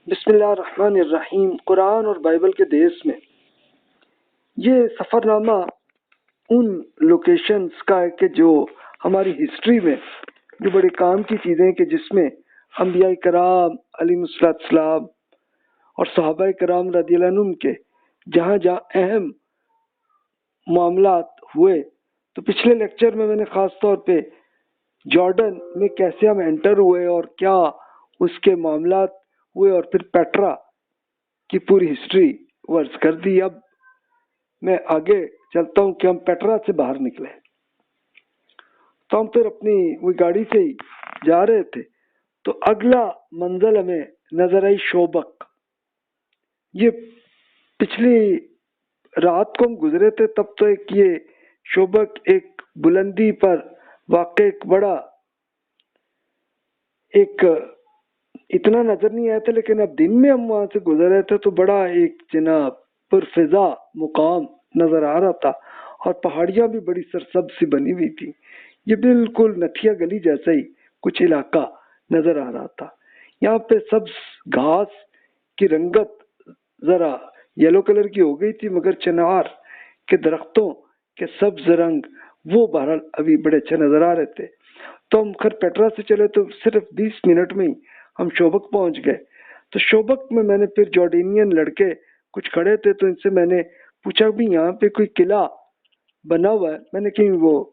بسم اللہ الرحمن الرحیم۔ قرآن اور بائبل کے دیس میں یہ سفر نامہ ان لوکیشنز کا ہے کہ جو ہماری ہسٹری میں جو بڑے کام کی چیزیں کہ جس میں انبیاء کرام علیہ السلام اور صحابہ کرام رضی اللہ عنہم کے جہاں جہاں اہم معاملات ہوئے، تو پچھلے لیکچر میں نے خاص طور پہ جارڈن میں کیسے ہم انٹر ہوئے اور کیا اس کے معاملات ہوئے اور پھر پیٹرا کی پوری ہسٹری ورز کر دی۔ اب میں آگے چلتا ہوں کہ ہم پیٹرا سے باہر نکلے تو ہم پھر اپنی وہی گاڑی سے ہی جا رہے تھے، تو اگلا منزل ہمیں نظر آئی شوبک۔ یہ پچھلی رات کو ہم گزرے تھے تب تو ایک یہ شوبک ایک بلندی پر واقع ایک بڑا ایک اتنا نظر نہیں آیا تھا، لیکن اب دن میں ہم وہاں سے گزر رہے تھے تو بڑا ایک جناب پرفضا مقام نظر آ رہا تھا، اور پہاڑیاں بھی بڑی سرسبز سی بنی ہوئی تھی۔ یہ بالکل نتھیا گلی جیسا ہی کچھ علاقہ نظر آ رہا تھا۔ یہاں پہ سبز گھاس کی رنگت ذرا یلو کلر کی ہو گئی تھی، مگر چنار کے درختوں کے سبز رنگ وہ بہرحال ابھی بڑے اچھے نظر آ رہے تھے۔ تو ہم خیر پیٹرا سے چلے تو صرف 20 منٹ میں ہی ہم شوبک پہنچ گئے۔ تو شوبک میں نے پھر جارڈینین لڑکے کچھ کھڑے تھے تو ان سے میں نے پوچھا بھی یہاں پہ کوئی قلعہ بنا ہوا ہے، میں نے کہیں وہ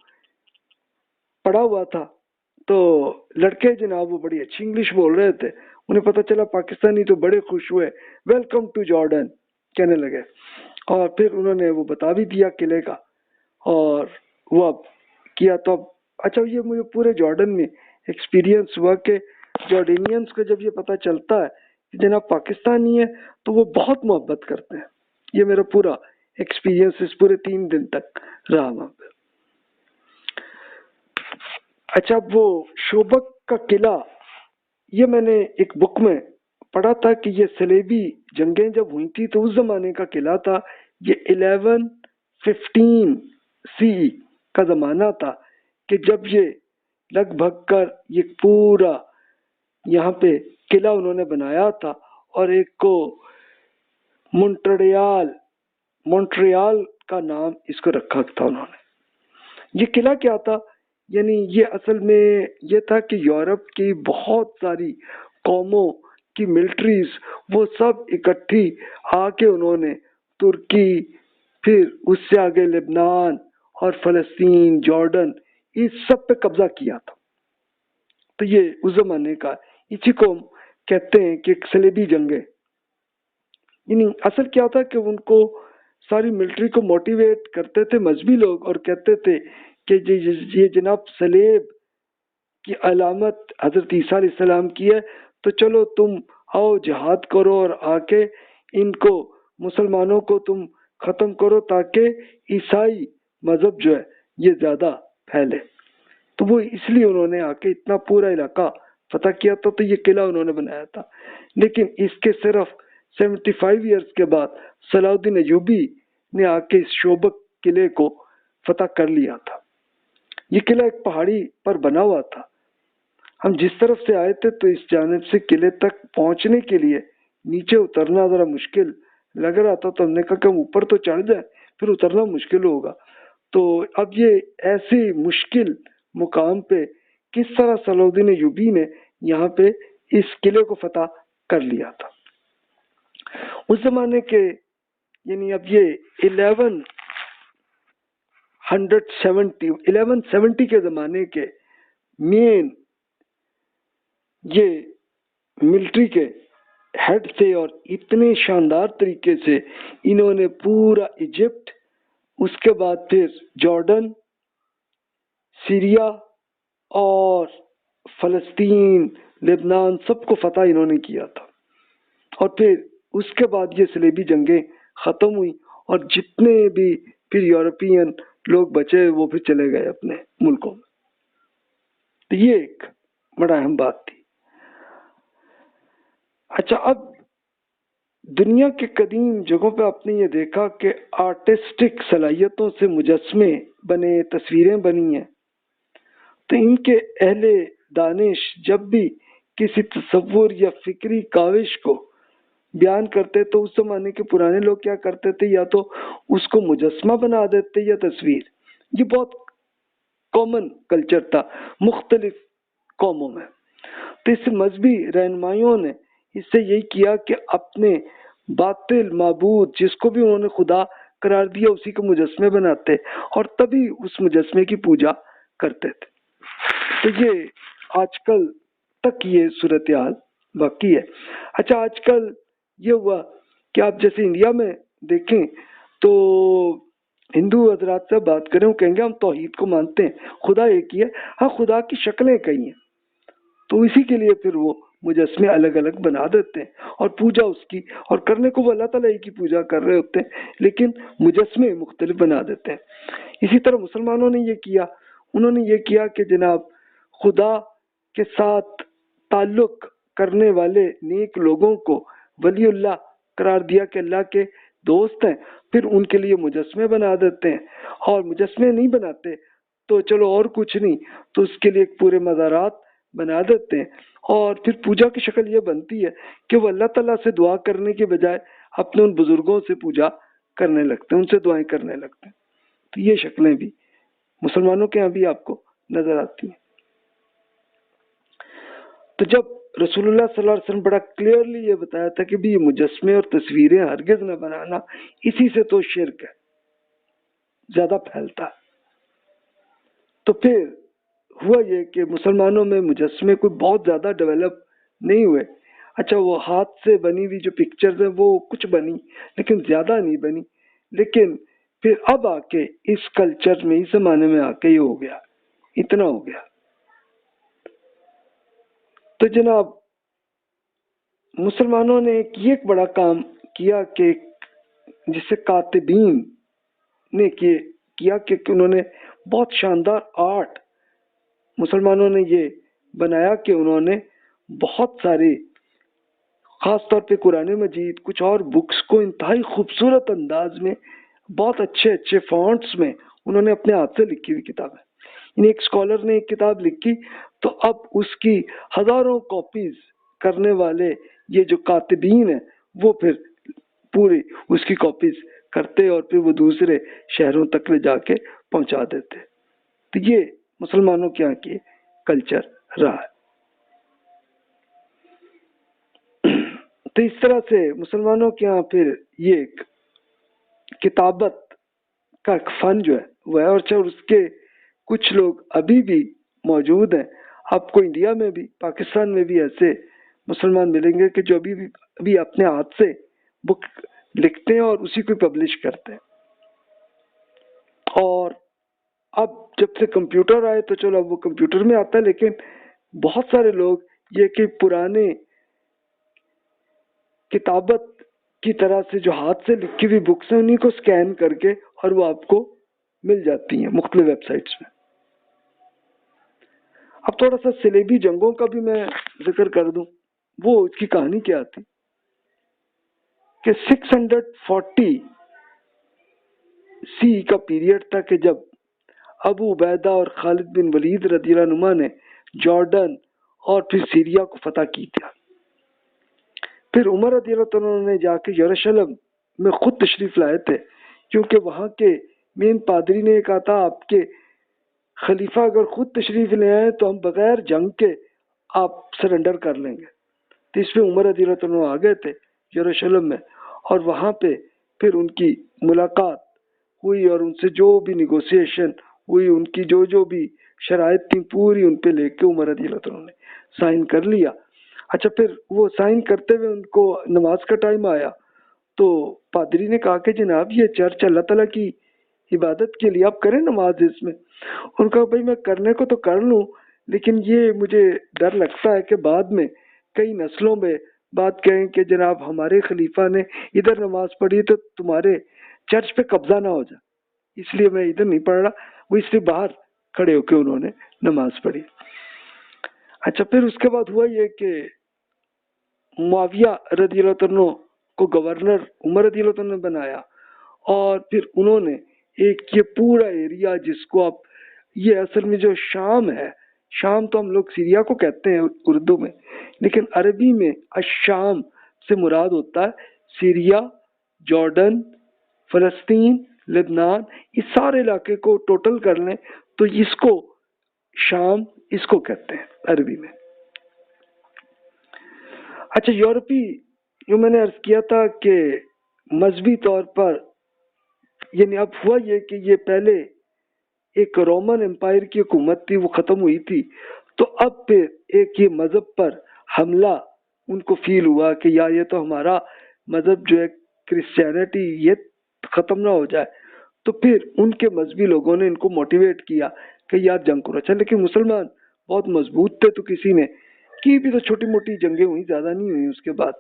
پڑھا ہوا تھا۔ تو لڑکے جناب وہ بڑی اچھی انگلش بول رہے تھے، انہیں پتہ چلا پاکستانی، تو بڑے خوش ہوئے، ویلکم ٹو جارڈن کہنے لگے، اور پھر انہوں نے وہ بتا بھی دیا قلعے کا، اور وہ اب کیا تو اب اچھا یہ مجھے پورے جارڈن میں ایکسپیرینس ہوا کہ جارڈینینز کو جب یہ پتہ چلتا ہے کہ جناب پاکستانی ہے تو وہ بہت محبت کرتے ہیں۔ یہ میرا پورا ایکسپیرینس اس پورے 3 دن تک رہا وہاں پہ۔ اچھا وہ شوبک کا قلعہ، یہ میں نے ایک بک میں پڑھا تھا کہ یہ صلیبی جنگیں جب ہوئی تھی تو اس زمانے کا قلعہ تھا۔ یہ 1115 سی کا زمانہ تھا کہ جب یہ لگ بھگ کر یہ پورا یہاں پہ قلعہ انہوں نے بنایا تھا، اور ایک کو مونٹریال کا نام اس کو رکھا تھا انہوں نے۔ یہ قلعہ کیا تھا؟ یعنی یہ اصل میں یہ تھا کہ یورپ کی بہت ساری قوموں کی ملٹریز وہ سب اکٹھی آ کے انہوں نے ترکی، پھر اس سے آگے لبنان اور فلسطین، جارڈن، اس سب پہ قبضہ کیا تھا۔ تو یہ اس زمانے کا، اسی کو کہتے ہیں کہ صلیبی جنگیں۔ یعنی اصل کیا تھا کہ ان کو ساری ملٹری کو موٹیویٹ کرتے تھے مذہبی لوگ، اور کہتے تھے کہ یہ جناب صلیب کی علامت حضرت عیسیٰ علیہ السلام کی ہے، تو چلو تم آؤ جہاد کرو اور آ کے ان کو مسلمانوں کو تم ختم کرو تاکہ عیسائی مذہب جو ہے یہ زیادہ پھیلے۔ تو وہ اس لیے انہوں نے آ کے اتنا پورا علاقہ فتح کیا تھا، تو یہ قلعہ انہوں نے بنایا تھا۔ لیکن اس کے صرف 75 ایئرز کے بعد صلاح الدین ایوبی نے آ کے اس شوبک قلعے کو فتح کر لیا تھا۔ یہ قلعہ ایک پہاڑی پر بنا ہوا تھا۔ ہم جس طرف سے آئے تھے تو اس جانب سے قلعے تک پہنچنے کے لیے نیچے اترنا ذرا مشکل لگ رہا تھا، تو ہم نے کہا کہ ہم اوپر تو چڑھ جائیں، پھر اترنا مشکل ہوگا۔ تو اب یہ ایسی مشکل مقام پہ کس طرح صلاح الدین ایوبی نے یہاں پہ اس قلعے کو فتح کر لیا تھا۔ اس زمانے کے یعنی اب یہ 1170 کے زمانے کے مین یہ ملٹری کے ہیڈ تھے، اور اتنے شاندار طریقے سے انہوں نے پورا ایجپٹ، اس کے بعد پھر جارڈن، سیریا اور فلسطین، لبنان، سب کو فتح انہوں نے کیا تھا۔ اور پھر اس کے بعد یہ صلیبی جنگیں ختم ہوئی، اور جتنے بھی پھر یورپین لوگ بچے وہ پھر چلے گئے اپنے ملکوں میں۔ تو یہ ایک بڑا اہم بات تھی۔ اچھا اب دنیا کے قدیم جگہوں پہ آپ نے یہ دیکھا کہ آرٹسٹک صلاحیتوں سے مجسمے بنے، تصویریں بنی ہیں، تو ان کے اہل دانش جب بھی کسی تصور یا فکری کاوش کو بیان کرتے تو اس زمانے کے پرانے لوگ کیا کرتے تھے، یا تو اس کو مجسمہ بنا دیتے یا تصویر. یہ بہت کامن کلچر تھا مختلف قوموں میں. تو اس مذہبی رہنمائیوں نے اس سے یہی کیا کہ اپنے باطل معبود جس کو بھی انہوں نے خدا قرار دیا اسی کو مجسمے بناتے اور تبھی اس مجسمے کی پوجا کرتے تھے. تو یہ آج کل تک یہ صورتحال باقی ہے. اچھا، آج کل یہ ہوا کہ آپ جیسے انڈیا میں دیکھیں تو ہندو حضرات سے بات کریں وہ کہیں گے ہم توحید کو مانتے ہیں، خدا ایک ہی ہے، ہاں خدا کی شکلیں کئی ہیں. تو اسی کے لیے پھر وہ مجسمے الگ الگ بنا دیتے ہیں اور پوجا اس کی، اور کرنے کو وہ اللہ تعالیٰ کی پوجا کر رہے ہوتے ہیں لیکن مجسمے مختلف بنا دیتے ہیں. اسی طرح مسلمانوں نے یہ کیا، انہوں نے یہ کیا کہ جناب خدا کے ساتھ تعلق کرنے والے نیک لوگوں کو ولی اللہ قرار دیا کہ اللہ کے دوست ہیں، پھر ان کے لیے مجسمے بنا دیتے ہیں. اور مجسمے نہیں بناتے تو چلو اور کچھ نہیں تو اس کے لیے پورے مزارات بنا دیتے ہیں. اور پھر پوجا کی شکل یہ بنتی ہے کہ وہ اللہ تعالیٰ سے دعا کرنے کے بجائے اپنے ان بزرگوں سے پوجا کرنے لگتے ہیں، ان سے دعائیں کرنے لگتے ہیں. تو یہ شکلیں بھی مسلمانوں کے ہاں بھی آپ کو نظر آتی ہیں. تو جب رسول اللہ صلی اللہ علیہ وسلم بڑا کلیئرلی یہ بتایا تھا کہ بھی یہ مجسمے اور تصویریں ہرگز نہ بنانا، اسی سے تو شرک ہے زیادہ پھیلتا ہے. تو پھر ہوا یہ کہ مسلمانوں میں مجسمے کوئی بہت زیادہ ڈیولپ نہیں ہوئے. اچھا، وہ ہاتھ سے بنی ہوئی جو پکچرز ہیں وہ کچھ بنی لیکن زیادہ نہیں بنی. لیکن پھر اب آ کے اس کلچر میں اس زمانے میں آ کے یہ ہو گیا، اتنا ہو گیا. تو جناب مسلمانوں نے یہ ایک بڑا کام کیا کہ جسے کاتبین نے کیا کہ انہوں نے بہت شاندار آرٹ مسلمانوں نے یہ بنایا کہ انہوں نے بہت ساری خاص طور پہ قرآن مجید کچھ اور بکس کو انتہائی خوبصورت انداز میں بہت اچھے اچھے فونٹس میں انہوں نے اپنے ہاتھ سے لکھی ہوئی کتابیں. یعنی ایک اسکالر نے ایک کتاب لکھی تو اب اس کی ہزاروں کاپیز کرنے والے یہ جو کاتبین ہیں وہ پھر پوری اس کی کاپیز کرتے اور پھر وہ دوسرے شہروں تک لے جا کے پہنچا دیتے. تو یہ مسلمانوں کے یہاں کی کلچر رہا ہے. تو اس طرح سے مسلمانوں کے یہاں پھر یہ ایک کتابت کا ایک فن جو ہے وہ ہے. اور اس کے کچھ لوگ ابھی بھی موجود ہیں. آپ کو انڈیا میں بھی پاکستان میں بھی ایسے مسلمان ملیں گے کہ جو ابھی اپنے ہاتھ سے بک لکھتے ہیں اور اسی کو پبلش کرتے ہیں. اور اب جب سے کمپیوٹر آئے تو چلو اب وہ کمپیوٹر میں آتا ہے لیکن بہت سارے لوگ یہ کہ پرانے کتابت کی طرح سے جو ہاتھ سے لکھی ہوئی بکس ہیں انہیں کو سکین کر کے اور وہ آپ کو مل جاتی ہیں مختلف ویب سائٹس میں. اب تھوڑا سا صلیبی جنگوں کا بھی میں ذکر کر دوں. وہ اس کی کہانی کیا تھی کہ 640 سی کا پیریڈ تھا کہ جب ابو عبیدہ اور خالد بن ولید رضی اللہ عنہما نے جارڈن اور پھر سیریا کو فتح کی تھا. پھر عمر رضی اللہ عنہ نے جا کے یروشلم میں خود تشریف لائے تھے کیونکہ وہاں کے مین پادری نے کہا تھا آپ کے خلیفہ اگر خود تشریف لے آئے تو ہم بغیر جنگ کے آپ سرنڈر کر لیں گے. تو اس میں عمر رضی اللہ عنہ آ گئے تھے یروشلم میں اور وہاں پہ پھر ان کی ملاقات ہوئی اور ان سے جو بھی نیگوسیشن ہوئی ان کی جو بھی شرائط تھی پوری ان پہ لے کے عمر رضی اللہ عنہ نے سائن کر لیا. اچھا، پھر وہ سائن کرتے ہوئے ان کو نماز کا ٹائم آیا تو پادری نے کہا کہ جناب یہ چرچ اللہ تعالیٰ کی عبادت کے لیے آپ کریں نماز اس میں. ان کا بھائی میں کرنے کو تو کر لوں لیکن یہ مجھے ڈر لگتا ہے کہ بعد میں کئی نسلوں میں بات کہیں کہ جناب ہمارے خلیفہ نے ادھر نماز پڑھی تو تمہارے چرچ پہ قبضہ نہ ہو جائے، اس لیے میں ادھر نہیں پڑھ رہا. وہ اس لیے باہر کھڑے ہو کے انہوں نے نماز پڑھی. اچھا، پھر اس کے بعد ہوا یہ کہ معاویہ رضی اللہ عنہ کو گورنر عمر رضی اللہ عنہ نے بنایا اور پھر انہوں نے ایک یہ پورا ایریا جس کو آپ یہ اصل میں جو شام ہے، شام تو ہم لوگ سیریا کو کہتے ہیں اردو میں لیکن عربی میں الشام سے مراد ہوتا ہے سیریا، جارڈن، فلسطین، لبنان، اس سارے علاقے کو ٹوٹل کر لیں تو اس کو شام اس کو کہتے ہیں عربی میں۔ اچھا، یورپی جو میں نے عرض کیا تھا کہ مذہبی طور پر یعنی اب ہوا یہ کہ یہ پہلے ایک رومن امپائر کی حکومت تھی، وہ ختم ہوئی تھی، تو اب پھر ایک یہ مذہب پر حملہ ان کو فیل ہوا کہ یا یہ تو ہمارا مذہب جو ہے کرسچینٹی یہ ختم نہ ہو جائے، تو پھر ان کے مذہبی لوگوں نے ان کو موٹیویٹ کیا کہ یار جنگ کرو۔ اچھا، لیکن مسلمان بہت مضبوط تھے تو کسی نے کی بھی تو چھوٹی موٹی جنگیں ہوئی، زیادہ نہیں ہوئی اس کے بعد،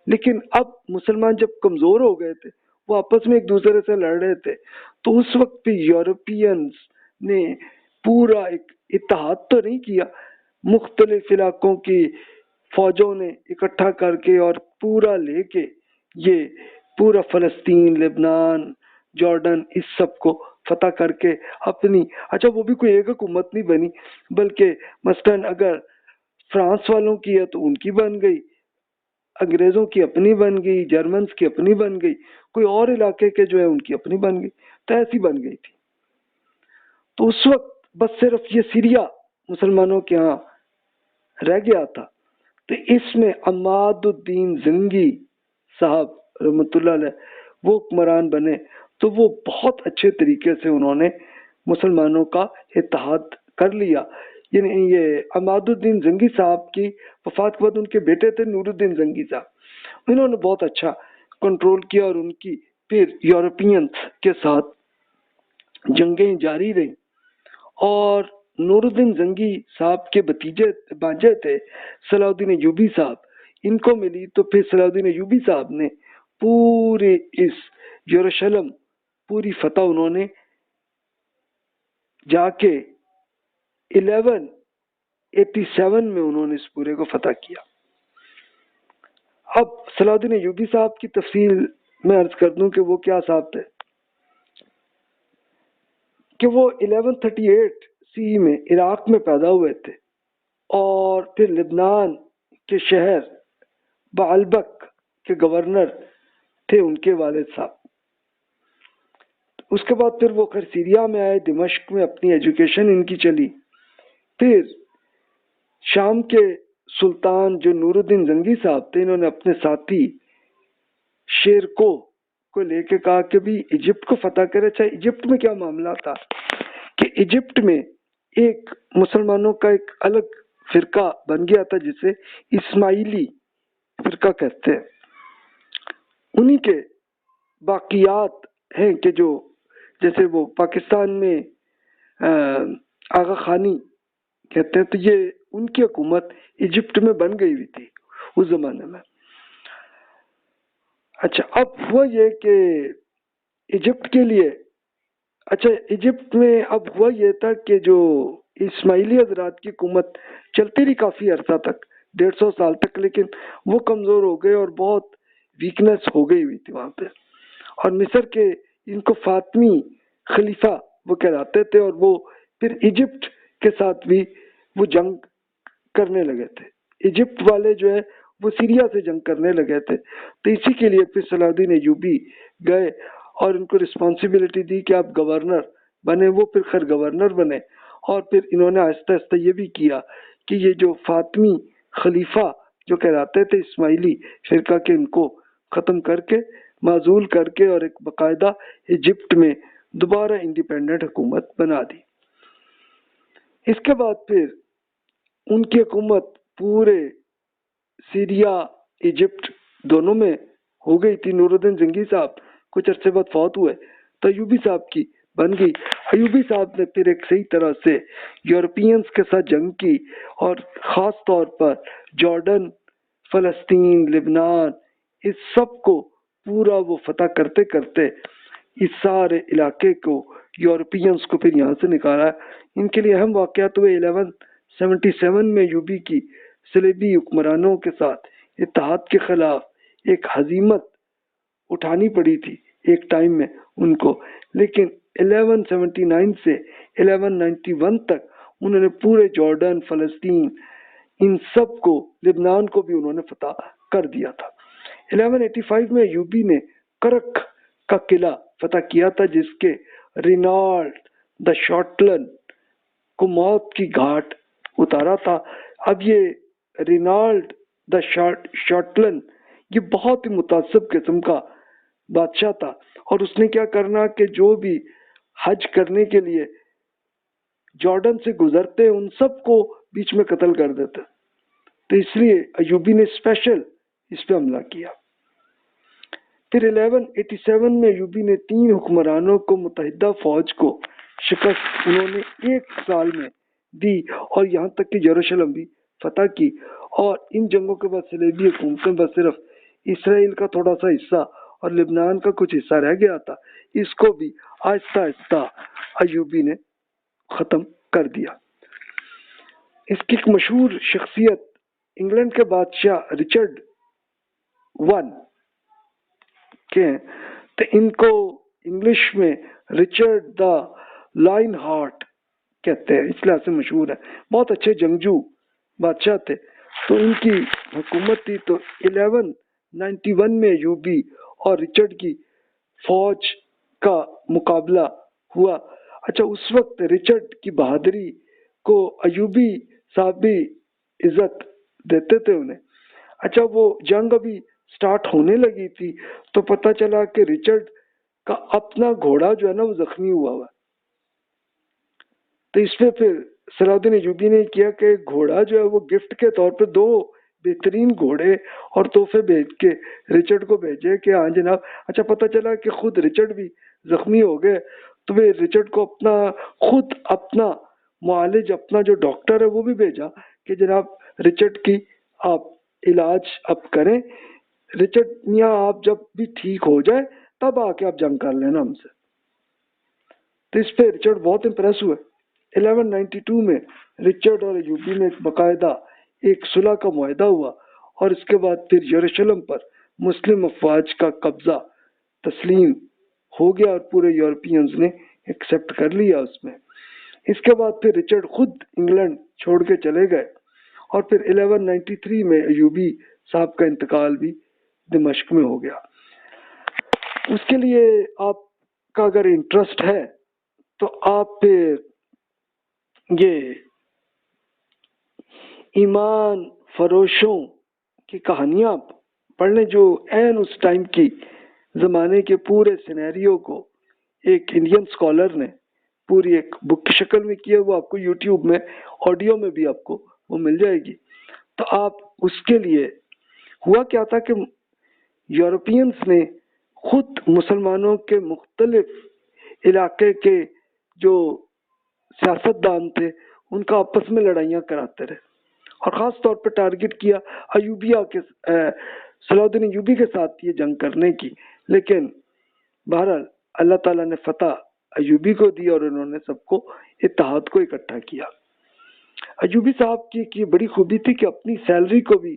لیکن اب مسلمان جب کمزور ہو گئے تھے، وہ آپس میں ایک دوسرے سے لڑ رہے تھے، تو اس وقت بھی یورپینز نے پورا ایک اتحاد تو نہیں کیا، مختلف علاقوں کی فوجوں نے اکٹھا کر کے اور پورا لے کے یہ پورا فلسطین، لبنان، جارڈن، اس سب کو فتح کر کے اپنی، اچھا وہ بھی کوئی ایک حکومت نہیں بنی، بلکہ مثلاً اگر فرانس والوں کی ہے تو ان کی بن گئی، انگریزوں کی اپنی بن گئی، جرمنز کی اپنی بن گئی، کوئی اور علاقے کے جو ہے ان کی اپنی بن گئی، تو ایسی بن گئی تھی۔ تو اس وقت بس صرف یہ سیریا مسلمانوں کے ہاں رہ گیا تھا، تو اس میں عماد الدین زنگی صاحب رحمۃ اللہ علیہ وہ حکمران بنے، تو وہ بہت اچھے طریقے سے انہوں نے مسلمانوں کا اتحاد کر لیا۔ یعنی یہ عماد الدین زنگی صاحب کی وفات کے بعد ان کے بیٹے تھے نور الدین زنگی صاحب، انہوں نے بہت اچھا کنٹرول کیا، اور ان کی پھر یورپینز کے ساتھ جنگیں جاری رہیں، اور نور الدین زنگی صاحب کے بھانجے تھے صلاح الدین ایوبی صاحب، ان کو ملی، تو پھر صلاح الدین ایوبی صاحب نے پورے اس یروشلم پوری فتح انہوں نے جا کے 1187 میں انہوں نے اس پورے کو فتح کیا۔ اب صلاح الدین ایوبی صاحب کی تفصیل میں عرض کر دوں کہ وہ کیا صاحب تھے، کہ وہ 1138 سی میں عراق میں پیدا ہوئے تھے، اور پھر لبنان کے شہر بعلبک کے گورنر تھے ان کے والد صاحب۔ اس کے بعد پھر وہ خیر سیریا میں آئے، دمشق میں اپنی ایجوکیشن ان کی چلی، پھر شام کے سلطان جو نور الدین زنگی صاحب تھے، انہوں نے اپنے ساتھی شیرکو کو لے کے کہا کہ بھی ایجپٹ کو فتح کرے۔ اچھا، ایجپٹ میں کیا معاملہ تھا کہ ایجپٹ میں ایک مسلمانوں کا ایک الگ فرقہ بن گیا تھا جسے اسماعیلی فرقہ کہتے ہیں، انہی کے باقیات ہیں کہ جو جیسے وہ پاکستان میں آغا خانی کہتے ہیں، تو یہ ان کی حکومت ایجپٹ میں بن گئی ہوئی تھی اس زمانے میں۔ اچھا، اب ہوا یہ کہ ایجپٹ کے لیے، اچھا ایجپٹ میں اب ہوا یہ تھا کہ جو اسماعیلی حضرات کی حکومت چلتی رہی کافی عرصہ تک، 150 سال تک، لیکن وہ کمزور ہو گئے اور بہت ویکنس ہو گئی ہوئی تھی وہاں پہ، اور مصر کے ان کو فاطمی خلیفہ وہ کہلاتے تھے، اور وہ پھر ایجپٹ کے ساتھ بھی وہ جنگ کرنے لگے تھے، ایجپٹ والے جو ہے وہ سیریا سے جنگ کرنے لگے تھے، تو اسی کے لیے پھر صلاح الدین ایوبی گئے اور ان کو رسپانسبلٹی دی کہ آپ گورنر بنے، وہ پھر خیر گورنر بنے، اور پھر انہوں نے آہستہ آہستہ یہ بھی کیا کہ یہ جو فاطمی خلیفہ جو کہلاتے تھے اسماعیلی فرقہ کے، ان کو ختم کر کے معزول کر کے اور ایک باقاعدہ ایجپٹ میں دوبارہ انڈیپینڈنٹ حکومت بنا دی۔ اس کے بعد پھر ان کی حکومت پورے سیریا ایجپٹ دونوں میں ہو گئی تھی۔ نور الدین زنگی صاحب کچھ عرصے بعد فوت ہوئے تو ایوبی صاحب کی بن گئی۔ ایوبی صاحب نے پھر ایک صحیح طرح سے یورپینز کے ساتھ جنگ کی، اور خاص طور پر جارڈن، فلسطین، لبنان، اس سب کو پورا وہ فتح کرتے کرتے اس سارے علاقے کو یورپینز کو پھر یہاں سے نکالا۔ ان کے لیے اہم واقعات ہوئے 1177 میں ایوبی کی صلیبی حکمرانوں کے ساتھ اتحاد کے خلاف ایک ہزیمت اٹھانی پڑی تھی ایک ٹائم میں ان کو، لیکن 1179 سے 1191 تک انہوں نے پورے جارڈن، فلسطین، ان سب کو، لبنان کو بھی انہوں نے فتح کر دیا تھا۔ 1185 میں ایوبی نے کرک کا قلعہ فتح کیا تھا، جس کے رینالڈ دا شارٹلن کو موت کی گھاٹ اتارا تھا۔ اب یہ رینالڈ دا شارٹلن یہ بہت ہی متعصب قسم کا بادشاہ تھا، اور اس نے کیا کرنا کہ جو بھی حج کرنے کے لیے جارڈن سے گزرتے ان سب کو بیچ میں قتل کر دیتے، تو اس لیے ایوبی نے اسپیشل اس پہ حملہ کیا۔ پھر 1187 میں ایوبی نے 3 حکمرانوں کو متحدہ فوج کو شکست انہوں نے 1 سال میں دی، اور یہاں تک کہ یروشلم بھی فتح کی، اور ان جنگوں کے بعد صلیبی حکومتیں بس صرف اسرائیل کا تھوڑا سا حصہ اور لبنان کا کچھ حصہ رہ گیا تھا، اس کو بھی آہستہ آہستہ ایوبی نے ختم کر دیا۔ اس کی ایک مشہور شخصیت انگلینڈ کے بادشاہ رچرڈ ون کے ہیں، تو ان کو انگلش میں رچرڈ دا لائن ہارٹ کہتے ہیں، اس لحاظ سے مشہور ہے، بہت اچھے جنگجو بادشاہ تھے۔ تو ان کی حکومت تھی، تو 1191 میں ایوبی اور رچرڈ کی فوج کا مقابلہ ہوا۔ اچھا، اس وقت رچرڈ کی بہادری کو ایوبی صاحب بھی عزت دیتے تھے انہیں۔ اچھا، وہ جنگ ابھی سٹارٹ ہونے لگی تھی تو پتہ چلا کہ رچرڈ کا اپنا گھوڑا جو ہے نا وہ زخمی ہوا، تو اس پہ پھر صلاح الدین ایوبی نے کیا کہ گھوڑا جو ہے وہ گفٹ کے طور پہ 2 بہترین گھوڑے اور تحفے بھیج کے رچرڈ کو بھیجے کہ ہاں جناب۔ اچھا، پتہ چلا کہ خود رچرڈ بھی زخمی ہو گئے، تو وہ رچرڈ کو اپنا معالج، اپنا جو ڈاکٹر ہے وہ بھی بھیجا کہ جناب رچرڈ کی آپ علاج اب کریں، رچرڈ میاں آپ جب بھی ٹھیک ہو جائے تب آ کے آپ جنگ کر لینا ہم سے۔ تو اس پہ رچرڈ بہت امپریس ہوئے۔ 1192 میں رچرڈ اور ایوبی میں باقاعدہ ایک صلح کا معاہدہ ہوا، اور اس کے بعد پھر یروشلم پر مسلم افواج کا قبضہ تسلیم ہو گیا، اور پورے یورپینز نے ایکسپٹ کر لیا اس میں۔ اس کے بعد پھر رچرڈ خود انگلینڈ چھوڑ کے چلے گئے، اور پھر 1193 میں ایوبی صاحب کا انتقال بھی دمشق میں ہو گیا۔ اس کے لیے آپ کا اگر انٹرسٹ ہے تو آپ پھر یہ ایمان فروشوں کی کہانیاں پڑھ لیں، جو این اس ٹائم کی زمانے کے پورے سینیریو کو ایک انڈین اسکالر نے پوری ایک بک کی شکل میں کیا، وہ آپ کو یوٹیوب میں آڈیو میں بھی آپ کو وہ مل جائے گی۔ تو آپ اس کے لیے ہوا کیا تھا کہ یورپینز نے خود مسلمانوں کے مختلف علاقے کے جو سیاستدان تھے ان کا آپس میں لڑائیاں کراتے رہے، اور خاص طور پہ ٹارگٹ کیا صلاح الدین ایوبی کے ساتھ یہ جنگ کرنے کی، لیکن بہرحال اللہ تعالیٰ نے فتح ایوبی کو دی، اور انہوں نے سب کو اتحاد کو اکٹھا کیا۔ ایوبی صاحب کی ایک یہ بڑی خوبی تھی کہ اپنی سیلری کو بھی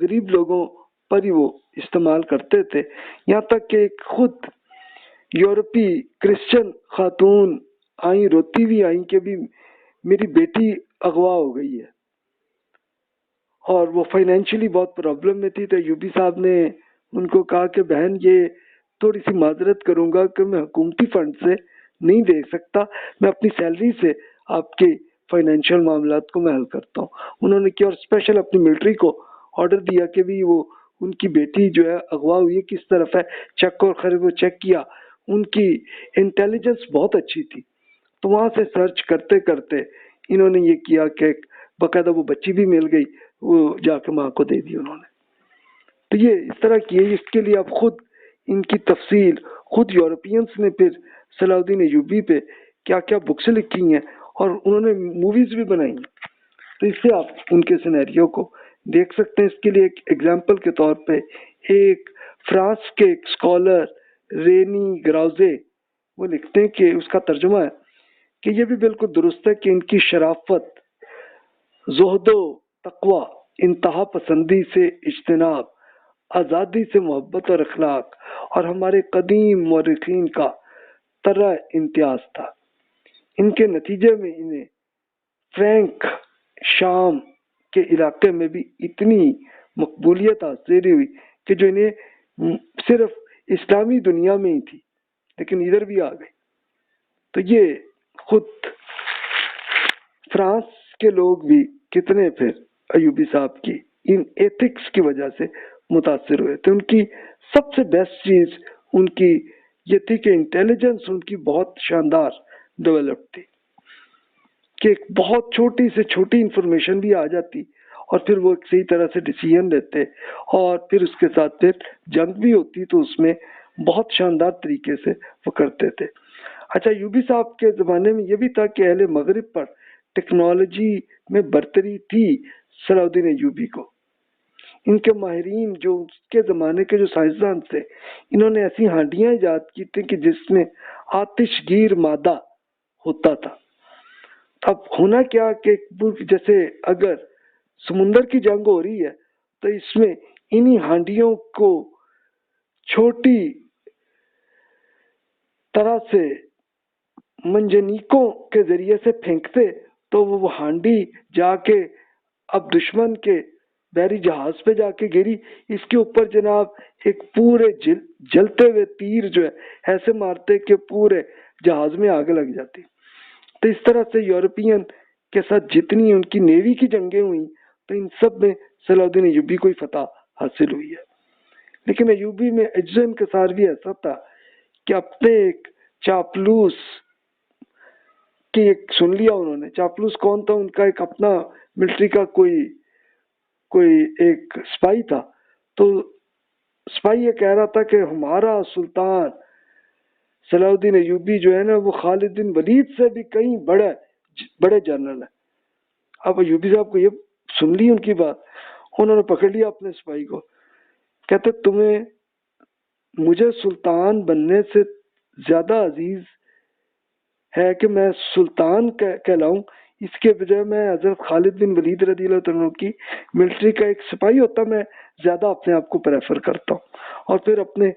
غریب لوگوں پر ہی وہ استعمال کرتے تھے، یہاں تک کہ ایک خود یورپی کرسچن خاتون آئیں، روتی ہوئی آئیں کہ بھی میری بیٹی اغوا ہو گئی ہے، اور وہ فائنینشلی بہت پرابلم میں تھی، تو ایوبی صاحب نے ان کو کہا کہ بہن یہ تھوڑی سی معذرت کروں گا کہ میں حکومتی فنڈ سے نہیں دے سکتا، میں اپنی سیلری سے آپ کے فائنینشیل معاملات کو میں حل کرتا ہوں۔ انہوں نے کیا، اور اسپیشل اپنی ملٹری کو آرڈر دیا کہ بھی وہ ان کی بیٹی جو ہے اغوا ہوئی ہے، کس طرف ہے چیک، اور خیر وہ چیک کیا، ان کی انٹیلیجنس بہت اچھی تھی، تو وہاں سے سرچ کرتے کرتے انہوں نے یہ کیا کہ باقاعدہ وہ بچی بھی مل گئی، وہ جا کے ماں کو دے دی انہوں نے۔ تو یہ اس طرح کی ہے، اس کے لیے اب خود ان کی تفصیل خود یورپینس نے پھر صلاح الدین ایوبی پہ کیا کیا بکس لکھی ہیں، اور انہوں نے موویز بھی بنائی ہیں، تو اس سے آپ ان کے سینیریو کو دیکھ سکتے ہیں۔ اس کے لیے ایک ایگزامپل کے طور پہ ایک فرانس کے ایک اسکالر رینی گراؤزے وہ لکھتے ہیں کہ اس کا ترجمہ ہے کہ یہ بھی بالکل درست ہے کہ ان کی شرافت، زہد و تقوی، انتہا پسندی سے اجتناب، آزادی سے محبت اور اخلاق، اور ہمارے قدیم مورخین کا طرح امتیاز تھا۔ ان کے نتیجے میں انہیں فرینک شام کے علاقے میں بھی اتنی مقبولیت حاصل ہوئی کہ جو انہیں صرف اسلامی دنیا میں ہی تھی لیکن ادھر بھی آ گئی. تو یہ خود فرانس کے لوگ بھی کتنے پھر ایوبی صاحب کی ان ایتھکس کی وجہ سے متاثر ہوئے تھے. ان کی سب سے بیسٹ چیز ان کی یہ تھی کہ انٹیلیجنس ان کی بہت شاندار ڈیولپ تھی کہ ایک بہت چھوٹی سے چھوٹی انفارمیشن بھی آ جاتی اور پھر وہ ایک صحیح طرح سے ڈیسیژن لیتے اور پھر اس کے ساتھ پھر جنگ بھی ہوتی تو اس میں بہت شاندار طریقے سے وہ کرتے تھے. اچھا ایوبی صاحب کے زمانے میں یہ بھی تھا کہ اہل مغرب پر ٹیکنالوجی میں برتری تھی. صلاح الدین ایوبی کو ان کے ماہرین جو اس کے زمانے کے جو سائنسدان تھے انہوں نے ایسی ہانڈیاں ایجاد کی تھیں کہ جس میں آتش گیر مادہ ہوتا تھا. اب ہونا کیا کہ جیسے اگر سمندر کی جنگ ہو رہی ہے تو اس میں انہی ہانڈیوں کو چھوٹی طرح سے منجنیکوں کے ذریعے سے پھینکتے تو وہ ہانڈی جا کے اب دشمن کے بحری جہاز پہ جا کے گری. اس کے اوپر جناب ایک پورے جلتے ہوئے تیر جو ہے ایسے مارتے کہ پورے جہاز میں آگ لگ جاتی. تو اس طرح سے یورپین کے ساتھ جتنی ان کی نیوی کی جنگیں ہوئیں تو ان سب میں صلاح الدین ایوبی کو ہی فتح حاصل ہوئی ہے. لیکن ایوبی میں عجز و انکسار بھی ایسا تھا کہ اپنے ایک چاپلوس کی ایک سن لیا انہوں نے. چاپلوس کون تھا؟ ان کا ایک اپنا ملٹری کا کوئی ایک سپاہی تھا. تو سپاہی یہ کہہ رہا تھا کہ ہمارا سلطان صلاح الدین ایوبی جو ہے نا وہ خالد بن ولید سے بھی کہیں بڑے جنرل ہے. اب ایوبی صاحب کو یہ سن لی ان کی بات، انہوں نے پکڑ لیا اپنے سپاہی کو. کہتے تمہیں مجھے سلطان بننے سے زیادہ عزیز ہے کہ میں سلطان کہلاؤں، اس کے بجائے میں حضرت خالد بن ولید رضی اللہ عنہ کی ملٹری کا ایک سپاہی ہوتا میں زیادہ اپنے آپ کو پریفر کرتا ہوں. اور پھر اپنے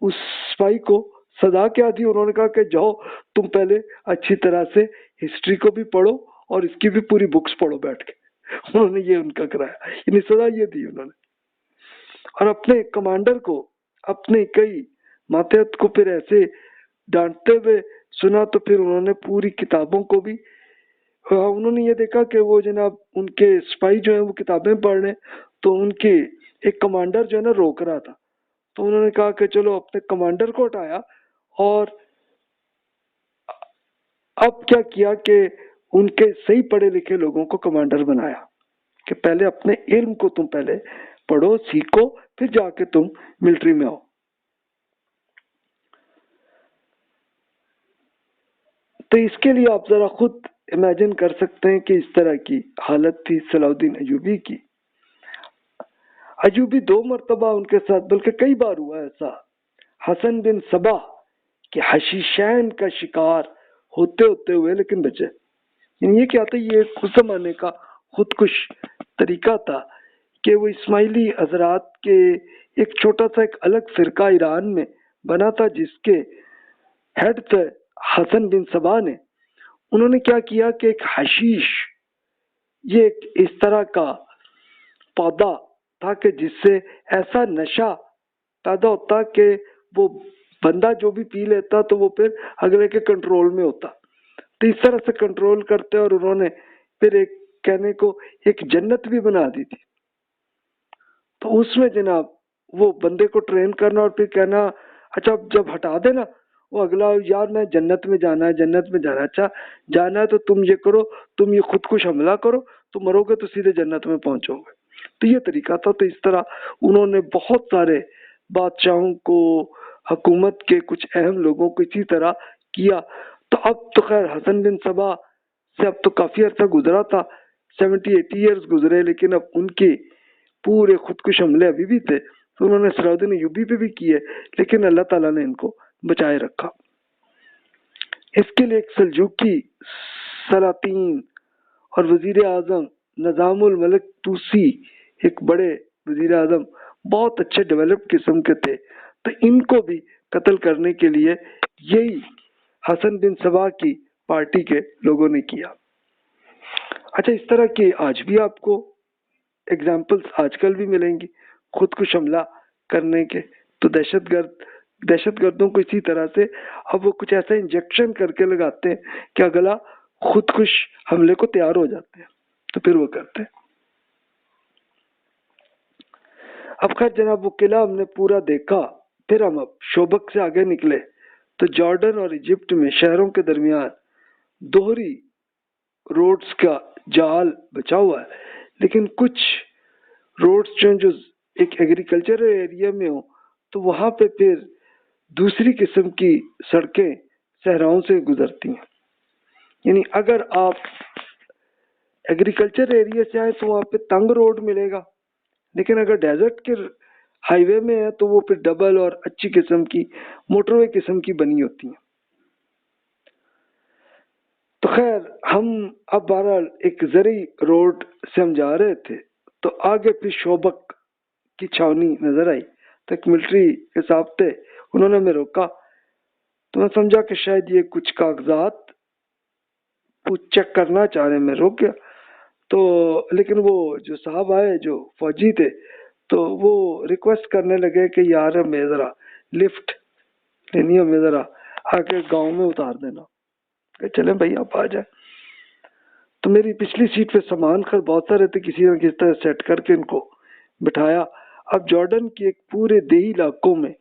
اس سپاہی کو سزا کیا دی؟ انہوں نے کہا کہ جاؤ تم پہلے اچھی طرح سے ہسٹری کو بھی پڑھو اور اس کی بھی پوری بکس پڑھو بیٹھ کے. انہوں نے یہ ان کا کرایا، یعنی سزا یہ دی انہوں نے. اور اپنے کمانڈر کو، اپنے کئی ماتحت کو پھر ایسے ڈانٹتے ہوئے سنا تو پھر انہوں نے پوری کتابوں کو بھی انہوں نے یہ دیکھا کہ وہ جناب ان کے سپاہی جو ہیں وہ کتابیں پڑھ رہے تو ان کے ایک کمانڈر جو ہے نا روک رہا تھا. تو انہوں نے کہا کہ چلو اپنے کمانڈر کو ہٹایا اور اب کیا کیا کہ ان کے صحیح پڑھے لکھے لوگوں کو کمانڈر بنایا کہ پہلے اپنے علم کو تم پہلے پڑھو سیکھو پھر جا کے تم ملٹری میں آؤ. تو اس کے لیے آپ ذرا خود امیجن کر سکتے ہیں کہ اس طرح کی حالت تھی صلاح الدین ایوبی کی. ایوبی 2 مرتبہ ان کے ساتھ بلکہ کئی بار ہوا ایسا حسن بن صبا کہ حشیشین کا شکار ہوتے ہوئے لیکن بچے. یعنی یہ کیا تھا؟ یہ اس زمانے کا خودکش طریقہ تھا کہ وہ اسماعیلی حضرات کے ایک چھوٹا سا ایک الگ فرقہ ایران میں بنا تھا جس کے ہیڈ تھے حسن بن صبا نے. انہوں نے کیا کیا کہ ایک حشیش یہ ایک اس طرح کا پودا تھا کہ جس سے ایسا نشہ پیدا ہوتا کہ وہ بندہ جو بھی پی لیتا تو وہ پھر اگلے کے کنٹرول میں ہوتا. تو اس طرح سے کنٹرول کرتے اور انہوں نے پھر ایک کہنے کو ایک جنت بھی بنا دی تھی. تو اس میں جناب وہ بندے کو ٹرین کرنا اور پھر کہنا اچھا جب ہٹا دینا وہ اگلا یار میں جنت میں جانا ہے جنت میں جانا ہے. اچھا جانا ہے تو تم یہ کرو، تم یہ خود کش حملہ کرو تو مرو گے تو سیدھے جنت میں پہنچو گے. تو یہ طریقہ تھا. تو اس طرح انہوں نے بہت سارے بادشاہوں کو، حکومت کے کچھ اہم لوگوں کو اسی طرح کیا. تو اب تو خیر حسن بن صبا سے اب تو کافی عرصہ گزرا تھا، 70-80 ایئرز گزرے، لیکن اب ان کے پورے خودکش حملے ابھی بھی تھے. تو انہوں نے صلاح الدین ایوبی پہ بھی کیے لیکن اللہ تعالیٰ نے ان کو بچائے رکھا. اس کے لیے ایک سلجوقی سلاطین اور وزیر اعظم نظام الملک توسی ایک بڑے وزیر اعظم بہت اچھے ڈیولپ قسم کے تھے. تو ان کو بھی قتل کرنے کے لیے یہی حسن بن صبا کی پارٹی کے لوگوں نے کیا. اچھا اس طرح کے آج بھی آپ کو ایگزامپلس آج کل بھی ملیں گی خودکش حملہ کرنے کے، تو دہشت گردوں کو اسی طرح سے اب وہ کچھ ایسا انجیکشن کر کے لگاتے ہیں کہ اگلا خودکش حملے کو تیار ہو جاتے ہیں، تو پھر وہ کرتے ہیں۔ اب خیر جناب وہ قلعہ ہم نے پورا دیکھا، پھر ہم اب شوبک سے آگے نکلے تو جارڈن اور ایجپٹ میں شہروں کے درمیان دوہری روڈز کا جال بچا ہوا ہے، لیکن کچھ روڈز جو ایک ایگریکلچر ایریا میں ہوں تو وہاں پہ پھر دوسری قسم کی سڑکیں صحراؤں سے گزرتی ہیں۔ یعنی اگر آپ ایگریکلچر ایریا سے آئے تو وہاں پہ تنگ روڈ ملے گا، لیکن اگر ڈیزرٹ کے ہائی وے میں ہے تو وہ پھر ڈبل اور اچھی قسم کی موٹر وے قسم کی بنی ہوتی ہیں۔ تو خیر ہم اب بہرحال ایک زرعی روڈ سے ہم جا رہے تھے تو آگے پھر شوبک کی چھاونی نظر آئی، تو ایک ملٹری کے صاحب تھے، انہوں نے ہمیں روکا، تو میں سمجھا کہ شاید یہ کچھ کاغذات چیک کرنا چاہ رہے ہیں، میں روک گیا۔ تو لیکن وہ جو صاحب آئے جو فوجی تھے تو وہ ریکویسٹ کرنے لگے کہ یار ہمیں ذرا لفٹ لینی، ہمیں ذرا آ کے گاؤں میں اتار دینا، کہ چلیں بھائی آپ آ جائیں۔ تو میری پچھلی سیٹ پہ سامان خیر بہت سارے تھے، کسی نہ کسی طرح سیٹ کر کے ان کو بٹھایا۔ اب جارڈن کے ایک پورے دیہی علاقوں میں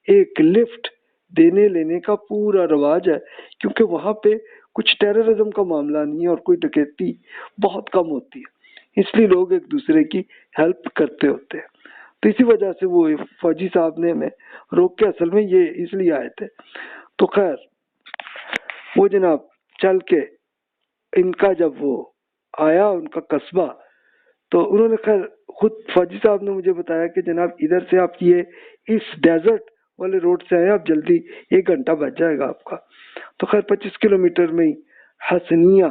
ایک لفٹ دینے لینے کا پورا رواج ہے، کیونکہ وہاں پہ کچھ ٹیررزم کا معاملہ نہیں ہے اور کوئی ڈکیتی بہت کم ہوتی ہے، اس لیے لوگ ایک دوسرے کی ہیلپ کرتے ہوتے ہیں۔ تو اسی وجہ سے وہ فوجی صاحب نے ہمیں روک کے، اصل میں یہ اس لیے آئے تھے۔ تو خیر وہ جناب چل کے ان کا جب وہ آیا ان کا قصبہ، تو انہوں نے خیر خود فوجی صاحب نے مجھے بتایا کہ جناب ادھر سے آپ یہ اس ڈیزرٹ والے روڈ سے آئے، آپ جلدی 1 گھنٹہ بچ جائے گا آپ کا۔ تو خیر 25 کلومیٹر میں ہی حسنیہ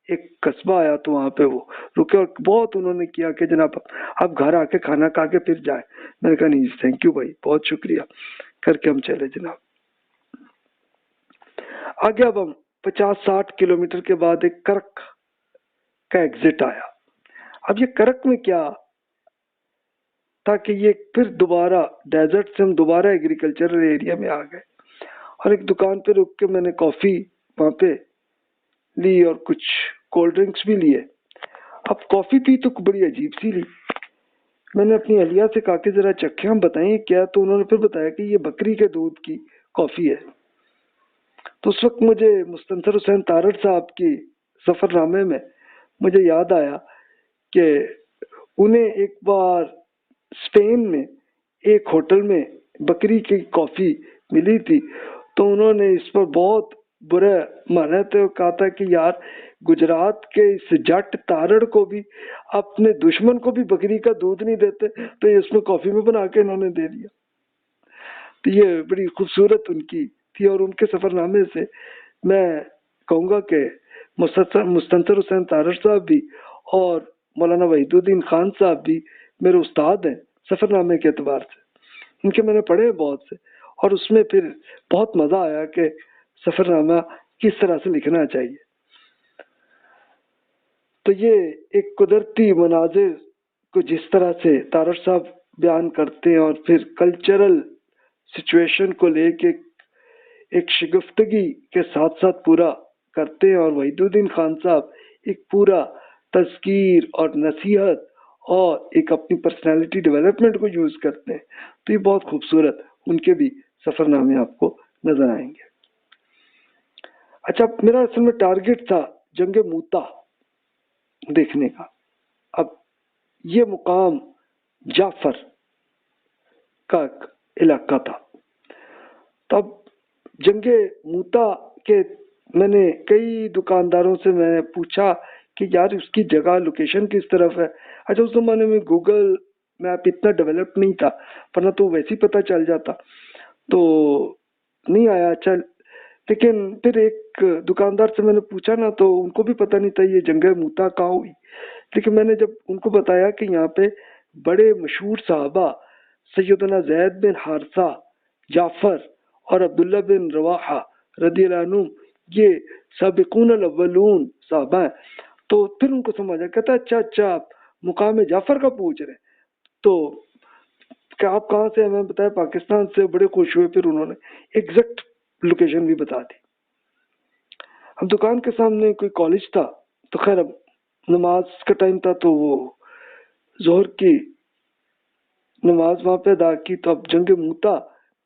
ایک قصبہ آیا، تو وہاں پہ وہ رکے اور بہت انہوں نے کیا کہ جناب آپ گھر آ کے کھانا کھا کے پھر جائیں۔ میں نے کہا نہیں تھینک یو بھائی، بہت شکریہ، کر کے ہم چلے جناب۔ آگے اب ہم 50-60 کلومیٹر کے بعد ایک کرک کا ایگزٹ آیا۔ اب یہ کرک میں کیا تھا کہ یہ پھر دوبارہ ڈیزرٹ سے ہم دوبارہ ایگریکلچرل ایریا میں آ گئے، اور ایک دکان پہ رک کے میں نے کافی وہاں پہ لی اور کچھ کولڈ ڈرنکس بھی لیے۔ اب کافی پی تو بڑی عجیب سی لی، میں نے اپنی اہلیہ سے کہا کہ ذرا چکھیں ہم بتائیں کیا، تو انہوں نے پھر بتایا کہ یہ بکری کے دودھ کی کافی ہے۔ تو اس وقت مجھے مستنصر حسین تارڑ صاحب کی سفر نامے میں مجھے یاد آیا کہ انہیں ایک بار اسپین میں ایک ہوٹل میں بکری کی کافی ملی تھی، تو انہوں نے اس پر بہت برا مانا تھا، کہا تھا کہ یار گجرات کے اس جٹ تارڑ کو بھی اپنے دشمن کو بھی بکری کا دودھ نہیں دیتے، تو یہ اس میں کافی میں بنا کے انہوں نے دے دیا۔ تو یہ بڑی خوبصورت ان کی تھی، اور ان کے سفر نامے سے میں کہوں گا کہ مستنصر حسین تارڑ صاحب بھی اور مولانا وحید الدین خان صاحب بھی میرے استاد ہیں سفر نامے کے اعتبار سے، ان کے میں نے پڑھے بہت سے، اور اس میں پھر بہت مزہ آیا کہ سفر نامہ کس طرح سے لکھنا چاہیے۔ تو یہ ایک قدرتی مناظر کو جس طرح سے تارڑ صاحب بیان کرتے ہیں اور پھر کلچرل سچویشن کو لے کے ایک شگفتگی کے ساتھ ساتھ پورا کرتے ہیں، اور وحید الدین خان صاحب ایک پورا تذکیر اور نصیحت اور ایک اپنی پرسنالٹی ڈیولپمنٹ کو یوز کرتے ہیں، تو یہ بہت خوبصورت ان کے بھی سفر نامے آپ کو نظر آئیں گے۔ اچھا میرا اصل میں ٹارگٹ تھا جنگ موتا دیکھنے کا۔ اب یہ مقام جعفر کا علاقہ تھا، تب جنگ موتا کے میں نے کئی دکانداروں سے میں نے پوچھا کہ یار اس کی جگہ لوکیشن کس طرف ہے۔ اچھا اس زمانے میں گوگل میپ اتنا ڈیولپ نہیں تھا، ورنہ تو ویسے ہی پتہ چل جاتا، تو نہیں آیا۔ اچھا لیکن پھر ایک دکاندار سے میں نے پوچھا نا، تو ان کو بھی پتہ نہیں تھا یہ جنگ موتا کہاں ہوئی، لیکن میں نے جب ان کو بتایا کہ یہاں پہ بڑے مشہور صحابہ سیدنا زید بن حارثہ، جعفر اور عبداللہ بن رواحہ رضی اللہ عنہ یہ سابقون الاولون صحابہ ہیں، تو پھر ان کو سمجھا، کہتا اچھا آپ مقام جعفر کا پوچھ رہے ہیں۔ تو کہ آپ کہاں سے ہیں، میں بتایا پاکستان سے. بڑے خوش ہوئے، پھر انہوں نے ایگزیکٹ لوکیشن بھی بتا دی. اب دکان کے سامنے کوئی کالج تھا، تو خیر اب نماز کا ٹائم تھا، تو وہ ظہر کی نماز وہاں پہ ادا کی. تو اب جنگ موتا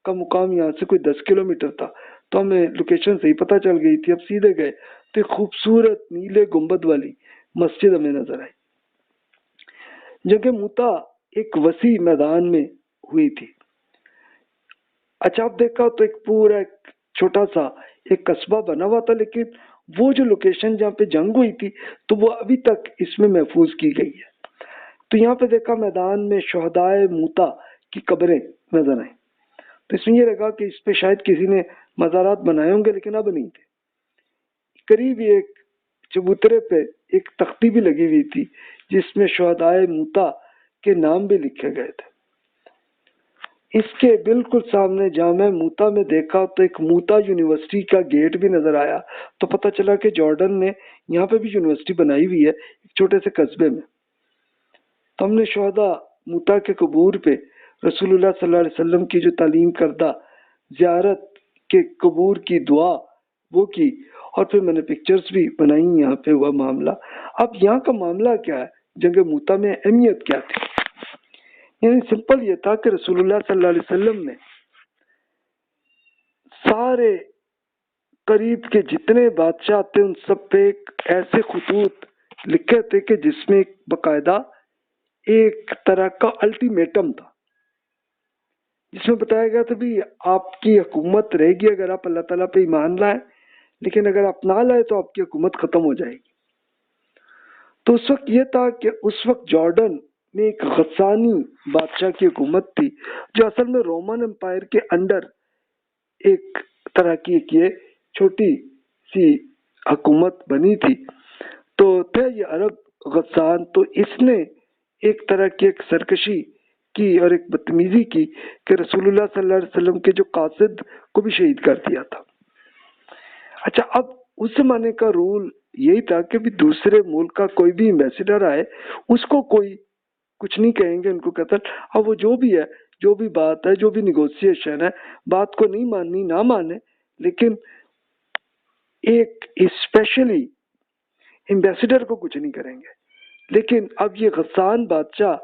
کا مقام یہاں سے کوئی 10 کلومیٹر تھا، تو ہمیں لوکیشن صحیح پتہ چل گئی تھی. اب سیدھے گئے تو ایک خوبصورت نیلے گنبد والی مسجد ہمیں نظر آئی. جنگ موتا ایک وسیع میدان میں ہوئی تھی. اچھا آپ دیکھا تو ایک پورا ایک چھوٹا سا ایک قصبہ بنا ہوا تھا، لیکن وہ جو لوکیشن جہاں پہ جنگ ہوئی تھی تو وہ ابھی تک اس میں محفوظ کی گئی ہے. تو یہاں پہ دیکھا میدان میں شہدائے موتا کی قبریں نظر آئیں. تو اس میں یہ لگا کہ اس پہ شاید کسی نے مزارات بنائے ہوں گے، لیکن اب نہیں تھے. قریب ہی ایک چبوترے پہ ایک تختی بھی لگی ہوئی تھی جس میں شہدائے موتا کے نام بھی لکھے گئے تھے. اس کے بالکل سامنے جامع موتا میں دیکھا تو ایک موتا یونیورسٹی کا گیٹ بھی نظر آیا. تو پتہ چلا کہ جارڈن نے یہاں پہ بھی یونیورسٹی بنائی ہوئی ہے ایک چھوٹے سے قصبے میں. تو ہم نے شہداء موتا کے قبور پہ رسول اللہ صلی اللہ علیہ وسلم کی جو تعلیم کردہ زیارت کے قبور کی دعا وہ کی، اور پھر میں نے پکچرز بھی بنائی یہاں پہ ہوا معاملہ. اب یہاں کا معاملہ کیا ہے، جنگ موتا میں اہمیت کیا تھی؟ یعنی سمپل یہ تھا کہ رسول اللہ صلی اللہ علیہ وسلم نے سارے قریب کے جتنے بادشاہ تھے ان سب پہ ایک ایسے خطوط لکھے تھے کہ جس میں ایک باقاعدہ ایک طرح کا الٹیمیٹم تھا، جس میں بتایا گیا تھا بھی آپ کی حکومت رہے گی اگر آپ اللہ تعالیٰ پہ ایمان لائیں، لیکن اگر آپ نہ لائے تو آپ کی حکومت ختم ہو جائے گی. تو اس وقت یہ تھا کہ اس وقت جارڈن میں ایک غسانی بادشاہ کی حکومت تھی جو اصل میں رومن امپائر کے انڈر ایک طرح کی ایک یہ چھوٹی سی حکومت بنی تھی. تو تھے یہ عرب غسان، تو اس نے ایک طرح کی ایک سرکشی کی اور ایک بدتمیزی کی کہ رسول اللہ صلی اللہ علیہ وسلم کے جو قاصد کو بھی شہید کر دیا تھا. اچھا اب اس زمانے کا رول یہی تھا کہ بھی دوسرے ملک کا کوئی بھی ایمبیسیڈر آئے اس کو کوئی کچھ نہیں کہیں گے، ان کو قتل. اب وہ جو بھی ہے، جو بھی بات ہے، جو بھی نیگوسیشن ہے، بات کو نہیں ماننی نہ مانے، لیکن ایک اسپیشلی ایمبیسیڈر کو کچھ نہیں کریں گے. لیکن اب یہ غسان بادشاہ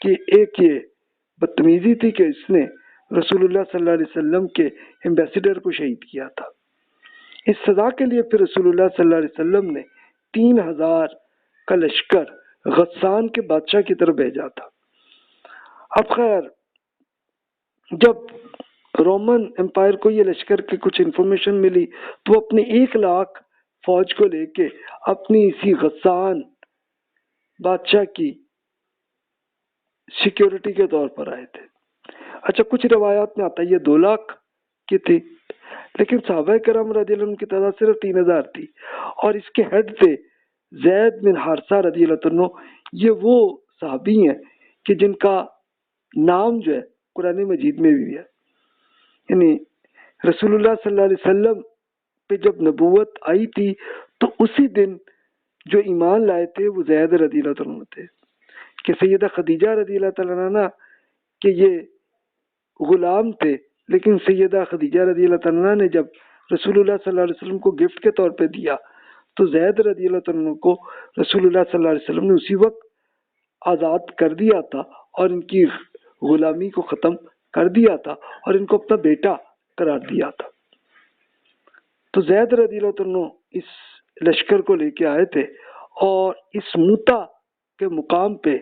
کی ایک یہ بدتمیزی تھی کہ اس نے رسول اللہ صلی اللہ علیہ وسلم کے ایمبیسیڈر کو شہید کیا تھا. اس سزا کے لیے پھر رسول اللہ صلی اللہ علیہ وسلم نے 3000 کا لشکر غسان کے بادشاہ کی طرف بھیجا تھا. اب خیر جب رومن امپائر کو یہ لشکر کی کچھ انفارمیشن ملی تو وہ اپنے 1,00,000 فوج کو لے کے اپنی اسی غسان بادشاہ کی سیکیورٹی کے طور پر آئے تھے. اچھا کچھ روایات میں آتا ہے یہ 2,00,000 کی تھی، لیکن صحابہ کرام رضی اللہ عنہ کی تعداد صرف 3,000 تھی. اور اس کے ہیڈ تھے زید بن حارثہ رضی اللہ عنہ. یہ وہ صحابی ہیں کہ جن کا نام جو ہے قرآن مجید میں بھی ہے. یعنی رسول اللہ صلی اللہ علیہ وسلم پہ جب نبوت آئی تھی تو اسی دن جو ایمان لائے تھے وہ زید رضی اللہ عنہ تھے، کہ سیدہ خدیجہ رضی اللہ تعالیٰ عنہ کہ یہ غلام تھے، لیکن سیدہ خدیجہ رضی اللہ عنہ نے جب رسول اللہ صلی اللہ علیہ وسلم کو گفٹ کے طور پہ دیا تو زید رضی اللہ عنہ کو رسول اللہ صلی اللہ علیہ وسلم نے اسی وقت آزاد کر دیا تھا اور ان کی غلامی کو ختم کر دیا تھا اور ان کو اپنا بیٹا قرار دیا تھا. تو زید رضی اللہ عنہ اس لشکر کو لے کے آئے تھے اور اس موتا کے مقام پہ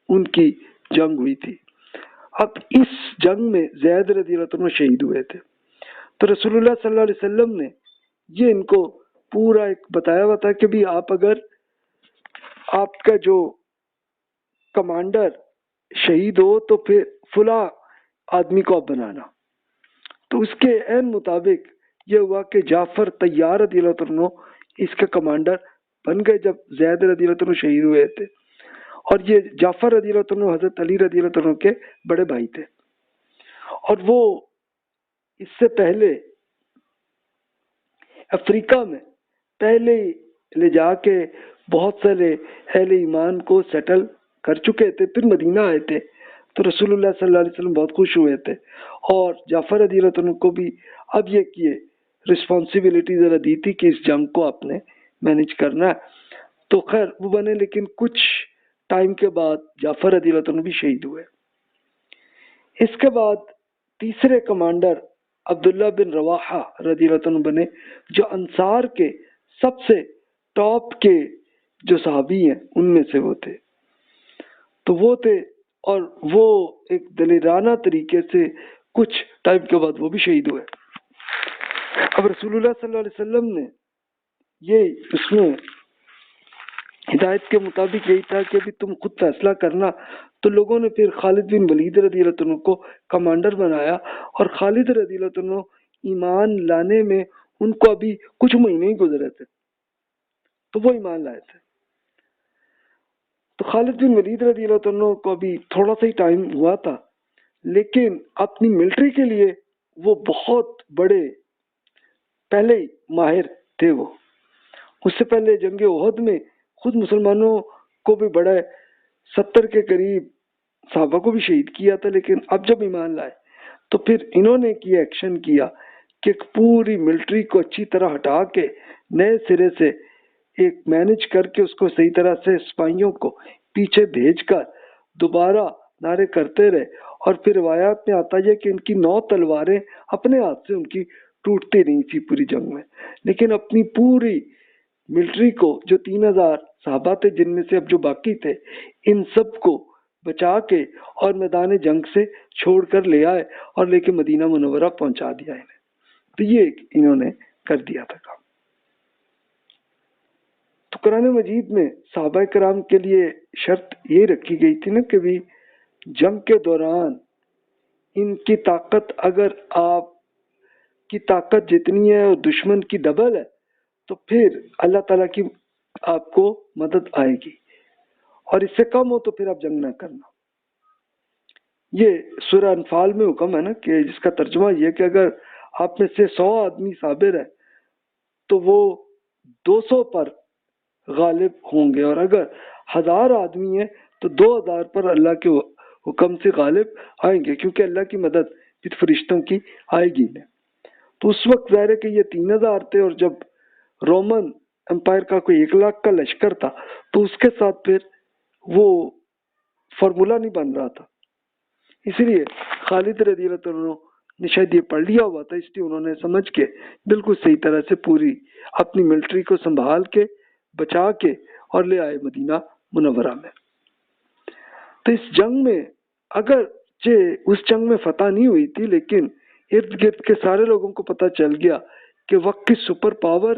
ان کی جنگ ہوئی تھی. اب اس جنگ میں زید رضی اللہ عنہ شہید ہوئے تھے. تو رسول اللہ صلی اللہ علیہ وسلم نے یہ ان کو پورا ایک بتایا ہوا تھا کہ بھی آپ اگر آپ کا جو کمانڈر شہید ہو تو پھر فلاں آدمی کو آپ بنانا. تو اس کے عین مطابق یہ ہوا کہ جعفر طیار رضی اللہ عنہ اس کے کمانڈر بن گئے جب زید رضی اللہ عنہ شہید ہوئے تھے. اور یہ جعفر رضی اللہ عنہ حضرت علی رضی اللہ عنہ کے بڑے بھائی تھے، اور وہ اس سے پہلے افریقہ میں پہلے لے جا کے بہت سارے اہل ایمان کو سیٹل کر چکے تھے، پھر مدینہ آئے تھے. تو رسول اللہ صلی اللہ علیہ وسلم بہت خوش ہوئے تھے، اور جعفر رضی اللہ عنہ کو بھی اب یہ رسپانسبلٹی ذرا دی تھی کہ اس جنگ کو آپ نے مینج کرنا ہے۔ تو خیر وہ بنے، لیکن کچھ ٹائم کے بعد جعفر رضی اللہ عنہ بھی شہید ہوئے۔ اس کے بعد تیسرے کمانڈر عبداللہ بن رواحہ رضی اللہ عنہ بنے، جو انصار کے سب سے ٹاپ کے جو صحابی ہیں ان میں سے وہ تھے۔ تو وہ تھے، اور وہ ایک دلیرانہ طریقے سے کچھ ٹائم کے بعد وہ بھی شہید ہوئے۔ اب رسول اللہ صلی اللہ علیہ وسلم نے یہ اس میں ہدایت کے مطابق یہی تھا کہ ابھی تم خود فیصلہ کرنا، تو لوگوں نے پھر خالد بن ولید رضی اللہ عنہ کو کمانڈر بنایا، اور خالد رضی اللہ عنہ ایمان لانے میں ان کو ابھی کچھ مہینے ہی گزرے تھے، تو وہ ایمان لائے تھے۔ تو خالد بن ولید رضی اللہ عنہ کو ابھی تھوڑا سا ہی ٹائم ہوا تھا، لیکن اپنی ملٹری کے لیے وہ بہت بڑے پہلے ہی ماہر تھے۔ وہ اس سے پہلے جنگ احد میں خود مسلمانوں کو بھی بڑے 70 کے قریب صحابہ کو بھی شہید کیا تھا، لیکن اب جب ایمان لائے تو پھر انہوں نے ایکشن کیا کہ پوری ملٹری کو اچھی طرح ہٹا کے نئے سرے سے ایک مینج کر کے اس کو صحیح طرح سے سپاہیوں کو پیچھے بھیج کر دوبارہ نعرے کرتے رہے، اور پھر روایات میں آتا ہے کہ ان کی 9 تلواریں اپنے ہاتھ سے ان کی ٹوٹتی نہیں تھی پوری جنگ میں، لیکن اپنی پوری ملٹری کو جو 3000 صحابہ تھے جن میں سے اب جو باقی تھے ان سب کو بچا کے اور میدان جنگ سے چھوڑ کر لے آئے اور لے کے مدینہ منورہ پہنچا دیا انہیں۔ تو یہ انہوں نے کر دیا تھا کام۔ تو قرآن مجید میں صحابہ کرام کے لیے شرط یہ رکھی گئی تھی نا کہ بھی جنگ کے دوران ان کی طاقت، اگر آپ کی طاقت جتنی ہے اور دشمن کی ڈبل ہے تو پھر اللہ تعالیٰ کی آپ کو مدد آئے گی، اور اس سے کم ہو تو پھر آپ جنگ نہ کرنا۔ یہ سورہ انفال میں حکم ہے نا، کہ جس کا ترجمہ یہ کہ اگر آپ میں سے 100 آدمی صابر ہے تو وہ 200 پر غالب ہوں گے، اور اگر 1000 آدمی ہیں تو 2000 پر اللہ کے حکم سے غالب آئیں گے، کیونکہ اللہ کی مدد پھر فرشتوں کی آئے گی نہیں۔ تو اس وقت ظاہر ہے کہ یہ 3000 تھے، اور جب رومن امپائر کا کوئی 1,00,000 کا لشکر تھا تو اس کے ساتھ پھر وہ فارمولا نہیں بن رہا تھا، اسی لیے خالد رضی اللہ عنہ نے شاید یہ پڑھ لیا ہوا تھا، اس لیے انہوں نے سمجھ کے بالکل صحیح طرح سے پوری اپنی ملٹری کو سنبھال کے بچا کے اور لے آئے مدینہ منورہ میں۔ تو اس جنگ میں اگرچہ اس جنگ میں فتح نہیں ہوئی تھی، لیکن ارد گرد کے سارے لوگوں کو پتہ چل گیا کہ وقت کی سپر پاور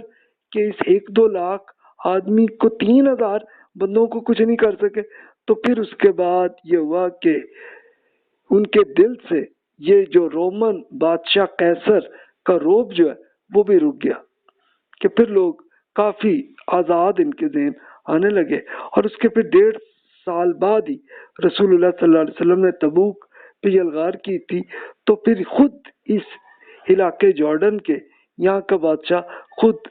کہ اس 1-2 لاکھ آدمی کو 3000 بندوں کو کچھ نہیں کر سکے، تو پھر اس کے بعد یہ ہوا کہ ان کے دل سے یہ جو رومن بادشاہ قیصر کا روب جو ہے وہ بھی رک گیا، کہ پھر لوگ کافی آزاد ان کے ذہن آنے لگے، اور اس کے پھر 1.5 سال بعد ہی رسول اللہ صلی اللہ علیہ وسلم نے تبوک پہ یلغار کی تھی، تو پھر خود اس علاقے جارڈن کے یہاں کا بادشاہ خود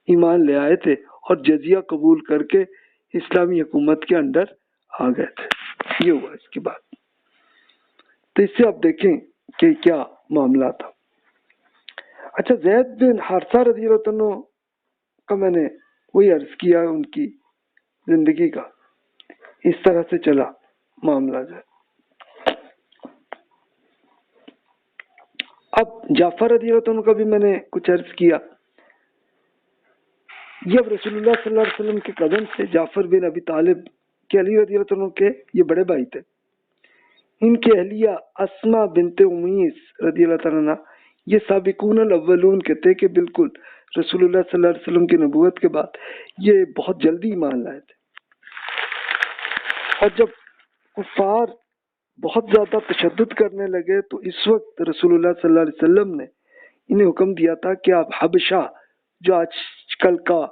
ایمان لے آئے تھے اور جزیہ قبول کر کے اسلامی حکومت کے انڈر آ گئے تھے۔ یہ ہوا اس کی بات۔ تو اس سے آپ دیکھیں کہ کیا معاملہ تھا۔ اچھا، زید بن حارثہ رضی اللہ عنہ کا میں نے وہی عرض کیا، ان کی زندگی کا اس طرح سے چلا معاملہ جو ہے۔ اب جعفر رضی اللہ عنہ کا بھی میں نے کچھ عرض کیا، یہ اب رسول اللہ صلی اللہ علیہ وسلم کے قدم سے جعفر بن ابی طالب کے علی رضی اللہ عنہ کے یہ بڑے بھائی تھے۔ ان کی اہلیہ اسما بنت امیس رضی اللہ عنہ یہ سابقون الاولون کہتے کہ بالکل رسول اللہ صلی اللہ علیہ وسلم کی نبوت کے بعد یہ بہت جلدی ایمان لائے تھے، اور جب کفار بہت زیادہ تشدد کرنے لگے تو اس وقت رسول اللہ صلی اللہ علیہ وسلم نے انہیں حکم دیا تھا کہ آپ حبشہ جو آج کل کا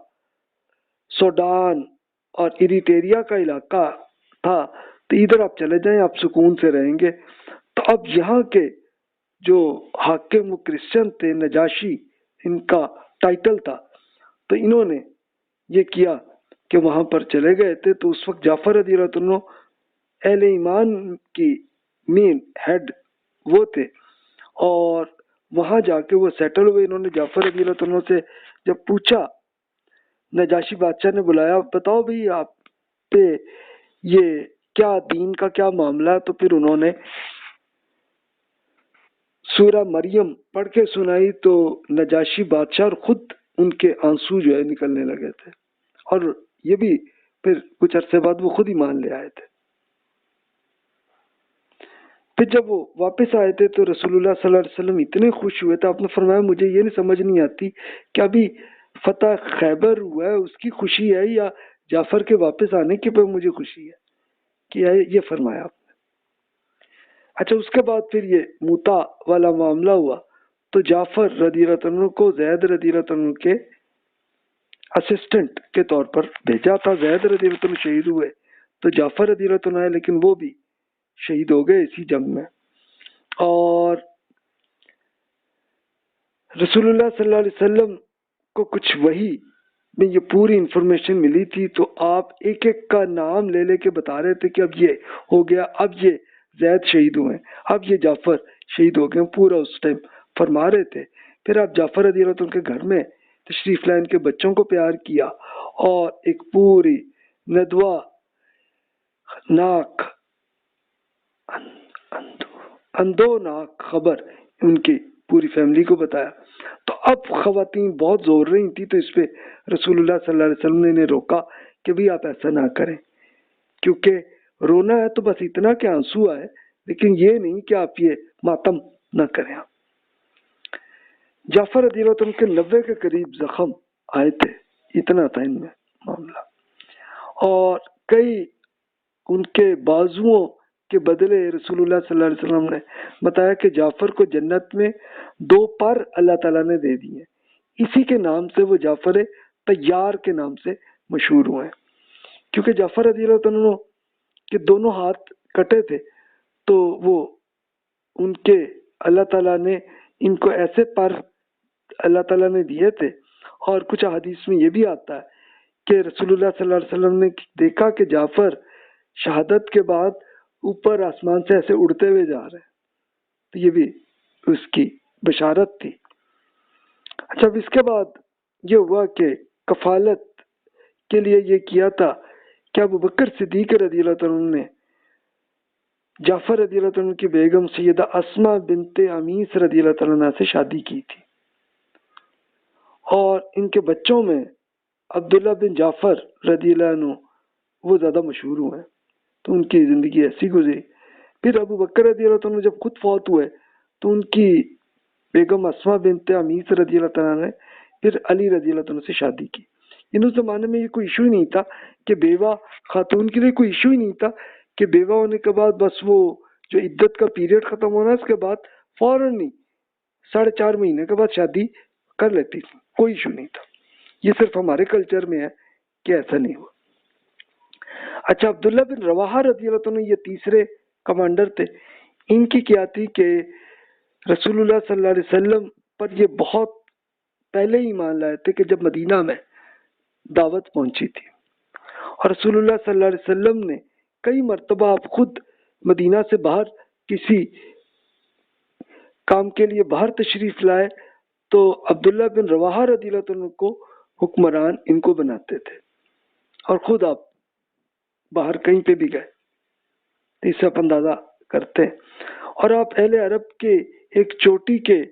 سوڈان اور ایریٹیریا کا علاقہ تھا تو ادھر آپ چلے جائیں، آپ سکون سے رہیں گے۔ تو اب یہاں کے جو حاکم و کرسچن تھے، نجاشی ان کا ٹائٹل تھا، تو انہوں نے یہ کیا کہ وہاں پر چلے گئے تھے۔ تو اس وقت جعفر رضی اللہ عنہ اہل ایمان کی مین ہیڈ وہ تھے، اور وہاں جا کے وہ سیٹل ہوئے۔ انہوں نے جعفر رضی اللہ عنہ سے جب پوچھا، نجاشی بادشاہ نے بلایا، بتاؤ بھائی آپ پہ یہ کیا دین کا کیا معاملہ ہے، تو پھر انہوں نے سورہ مریم پڑھ کے سنائی، تو نجاشی بادشاہ اور خود ان کے آنسو جو ہے نکلنے لگے تھے، اور یہ بھی پھر کچھ عرصے بعد وہ خود ہی مان لے آئے تھے۔ پھر جب وہ واپس آئے تھے تو رسول اللہ صلی اللہ علیہ وسلم اتنے خوش ہوئے تھے، آپ نے فرمایا مجھے یہ نہیں سمجھ نہیں آتی کہ ابھی فتح خیبر ہوا ہے اس کی خوشی ہے یا جعفر کے واپس آنے کی پہ مجھے خوشی ہے، کہ یہ فرمایا آپ نے۔ اچھا، اس کے بعد پھر یہ موتا والا معاملہ ہوا، تو جعفر رضی اللہ عنہ کو زید رضی اللہ عنہ کے اسسٹنٹ کے طور پر بھیجا تھا۔ زید رضی اللہ عنہ شہید ہوئے تو جعفر رضی اللہ عنہ آئے، لیکن وہ بھی شہید ہو گئے اسی جنگ میں۔ اور رسول اللہ صلی اللہ علیہ وسلم کو کچھ وحی میں یہ پوری انفارمیشن ملی تھی، تو آپ ایک ایک کا نام لے لے کے بتا رہے تھے کہ اب یہ ہو گیا، اب یہ زید شہید ہوئے، اب یہ جعفر شہید ہو گئے، پورا اس ٹائم فرما رہے تھے۔ پھر آپ جعفر رضی اللہ عنہ کے گھر میں تشریف لائے، ان کے بچوں کو پیار کیا، اور ایک پوری ندوہ ناک اندو ناک خبر ان کی پوری فیملی کو بتایا۔ تو اب خواتین بہت زور رہی تھی، تو اس پہ رسول اللہ صلی اللہ علیہ وسلم نے انہیں روکا کہ بھی آپ ایسا نہ کریں، کیونکہ رونا ہے تو بس اتنا کہ آنسو آئے، لیکن یہ نہیں کہ آپ یہ ماتم نہ کریں۔ جعفر رضی اللہ عنہ کے 90 کے قریب زخم آئے تھے، اتنا تھا ان میں معاملہ، اور کئی ان کے بازوؤں کے بدلے رسول اللہ صلی اللہ علیہ وسلم نے بتایا کہ جعفر کو جنت میں 2 پر اللہ تعالیٰ نے دے دیے، اسی کے نام سے وہ جعفر طیار کے نام سے مشہور ہوئے، کیونکہ جعفر رضی اللہ عنہ کے دونوں ہاتھ کٹے تھے، تو وہ ان کے اللہ تعالیٰ نے ان کو ایسے پر اللہ تعالیٰ نے دیے تھے۔ اور کچھ حدیث میں یہ بھی آتا ہے کہ رسول اللہ صلی اللہ علیہ وسلم نے دیکھا کہ جعفر شہادت کے بعد اوپر آسمان سے ایسے اڑتے ہوئے جا رہے ہیں، تو یہ بھی اس کی بشارت تھی۔ اچھا، اب اس کے بعد یہ ہوا کہ کفالت کے لیے یہ کیا تھا کہ ابو بکر صدیق رضی اللہ عنہ نے جعفر رضی اللہ عنہ کی بیگم سیدہ اسماء بنت امیس رضی اللہ عنہ سے شادی کی تھی، اور ان کے بچوں میں عبداللہ بن جعفر رضی اللہ عنہ وہ زیادہ مشہور ہوئے، تو ان کی زندگی ایسی گزری۔ پھر ابو بکر رضی اللہ عنہ جب خود فوت ہوئے تو ان کی بیگم اسماء بنت امیس رضی اللہ عنہ نے پھر علی رضی اللہ عنہ سے شادی کی۔ ان زمانے میں یہ کوئی ایشو ہی نہیں تھا کہ بیوہ خاتون کے لیے کوئی ایشو ہی نہیں تھا کہ بیوہ ہونے کے بعد بس وہ جو عدت کا پیریڈ ختم ہونا اس کے بعد فوراً نہیں 4.5 مہینے کے بعد شادی کر لیتی تھی، کوئی ایشو نہیں تھا۔ یہ صرف ہمارے کلچر میں ہے کہ ایسا نہیں ہوا۔ اچھا، عبداللہ بن رواحہ رضی اللہ عنہ یہ تیسرے کمانڈر تھے۔ ان کی کیا تھی کہ رسول اللہ صلی اللہ علیہ وسلم پر یہ بہت پہلے ہی مان لائے تھے کہ جب مدینہ میں دعوت پہنچی تھی، اور رسول اللہ صلی اللہ علیہ وسلم نے کئی مرتبہ آپ خود مدینہ سے باہر کسی کام کے لیے باہر تشریف لائے تو عبداللہ بن رواحہ رضی اللہ عنہ کو حکمران ان کو بناتے تھے، اور خود آپ باہر کہیں پہ بھی گئے تو اس سے آپ اندازہ کرتے ہیں۔ اور آپ اہل عرب کے ایک چوٹی کے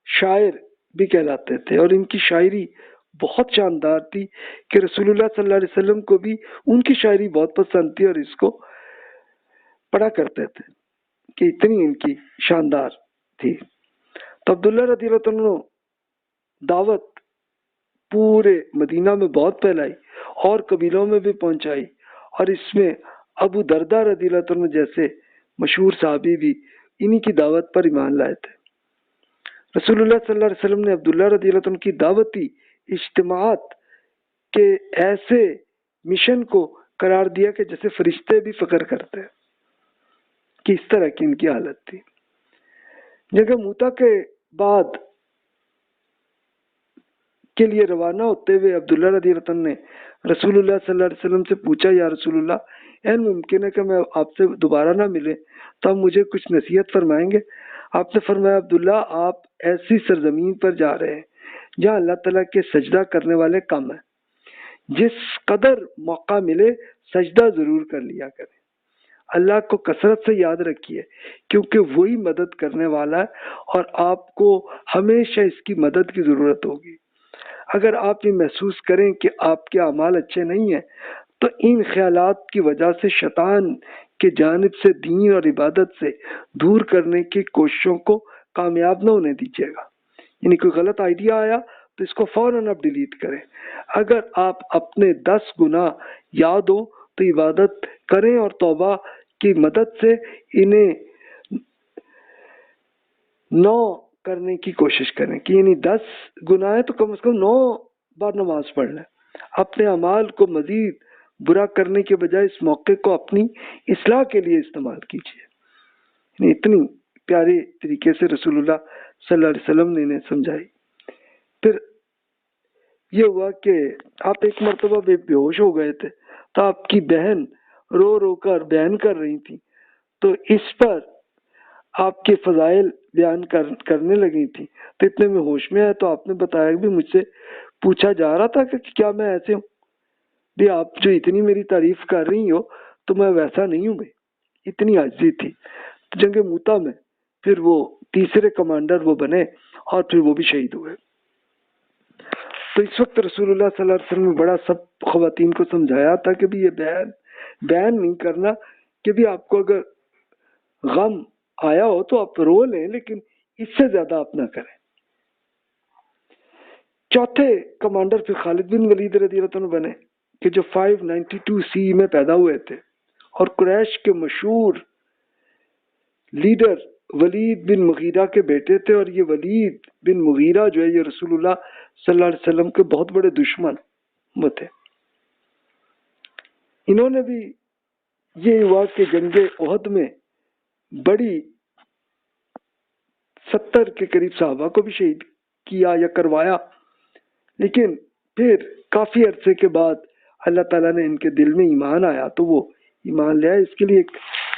شاعر بھی کہلاتے تھے، اور ان کی شاعری بہت شاندار تھی کہ رسول اللہ صلی اللہ علیہ وسلم کو بھی ان کی شاعری بہت پسند تھی، اور اس کو پڑھا کرتے تھے کہ اتنی ان کی شاندار تھی۔ تو عبداللہ رضی اللہ عنہ دعوت پورے مدینہ میں بہت پھیلائی اور قبیلوں میں بھی پہنچائی، اور اس میں ابو دردہ رضی اللہ عنہ جیسے مشہور صحابی بھی انہی کی دعوت پر ایمان لائے تھے۔ رسول اللہ صلی اللہ علیہ وسلم نے عبداللہ رضی اللہ عنہ کی دعوتی اجتماعات کے ایسے مشن کو قرار دیا کہ جیسے فرشتے بھی فخر کرتے ہیں، کہ اس طرح کی ان کی حالت تھی۔ جگہ موتا کے بعد کے لیے روانہ ہوتے ہوئے عبداللہ رضی اللہ عنہ نے رسول اللہ صلی اللہ علیہ وسلم سے پوچھا، یا رسول اللہ ممکن ہے کہ میں آپ سے دوبارہ نہ ملے، تو آپ مجھے کچھ نصیحت فرمائیں گے؟ آپ نے فرمایا عبداللہ آپ ایسی سرزمین پر جا رہے ہیں جہاں اللہ تعالیٰ کے سجدہ کرنے والے کم ہیں، جس قدر موقع ملے سجدہ ضرور کر لیا کریں، اللہ کو کثرت سے یاد رکھیے کیونکہ وہی مدد کرنے والا ہے اور آپ کو ہمیشہ اس کی مدد کی ضرورت ہوگی۔ اگر آپ یہ محسوس کریں کہ آپ کے اعمال اچھے نہیں ہیں تو ان خیالات کی وجہ سے شیطان کی جانب سے دین اور عبادت سے دور کرنے کی کوششوں کو کامیاب نہ ہونے دیجیے گا۔ یعنی کوئی غلط آئیڈیا آیا تو اس کو فوراً آپ ڈیلیٹ کریں۔ اگر آپ اپنے 10 گناہ یاد ہو تو عبادت کریں اور توبہ کی مدد سے انہیں 9 کرنے کی کوشش کریں کہ یعنی 10 گناہ ہے تو کم از کم 9 بار نماز پڑھ لیں۔ اپنے اعمال کو مزید برا کرنے کے بجائے اس موقع کو اپنی اصلاح کے لیے استعمال کیجیے۔ یعنی اتنی پیارے طریقے سے رسول اللہ صلی اللہ علیہ وسلم نے انہیں سمجھائی۔ پھر یہ ہوا کہ آپ ایک مرتبہ بے ہوش ہو گئے تھے تو آپ کی بہن رو رو کر بیان کر رہی تھی، تو اس پر آپ کے فضائل بیان کرنے لگی تھی، تو اتنے میں ہوش میں آیا تو آپ نے بتایا کہ مجھ سے پوچھا جا رہا تھا کہ کیا میں ایسے ہوں؟ بھی آپ جو اتنی میری تعریف کر رہی ہو تو میں ویسا نہیں ہوں۔ بھائی اتنی عاجزی تھی۔ تو جنگ موتا میں پھر وہ تیسرے کمانڈر وہ بنے اور پھر وہ بھی شہید ہوئے۔ تو اس وقت رسول اللہ صلی اللہ علیہ وسلم نے بڑا سب خواتین کو سمجھایا تھا کہ بھی یہ بیان نہیں کرنا کہ بھی آپ کو اگر غم آیا ہو تو آپ رو لیں، لیکن اس سے زیادہ آپ نہ کریں۔ چوتھے کمانڈر پھر خالد بن ولید رضی اللہ عنہ بنے کہ جو 592 سی میں پیدا ہوئے تھے اور قریش کے مشہور لیڈر ولید بن مغیرہ کے بیٹے تھے، اور یہ ولید بن مغیرہ جو ہے یہ رسول اللہ صلی اللہ علیہ وسلم کے بہت بڑے دشمن تھے۔ انہوں نے بھی یہ ہوا کہ جنگ احد میں بڑی 70 کے قریب صحابہ کو بھی شہید کیا یا کروایا، لیکن پھر کافی عرصے کے بعد اللہ تعالیٰ نے ان کے دل میں ایمان آیا تو وہ ایمان لے آئے۔ اس کے لیے ایک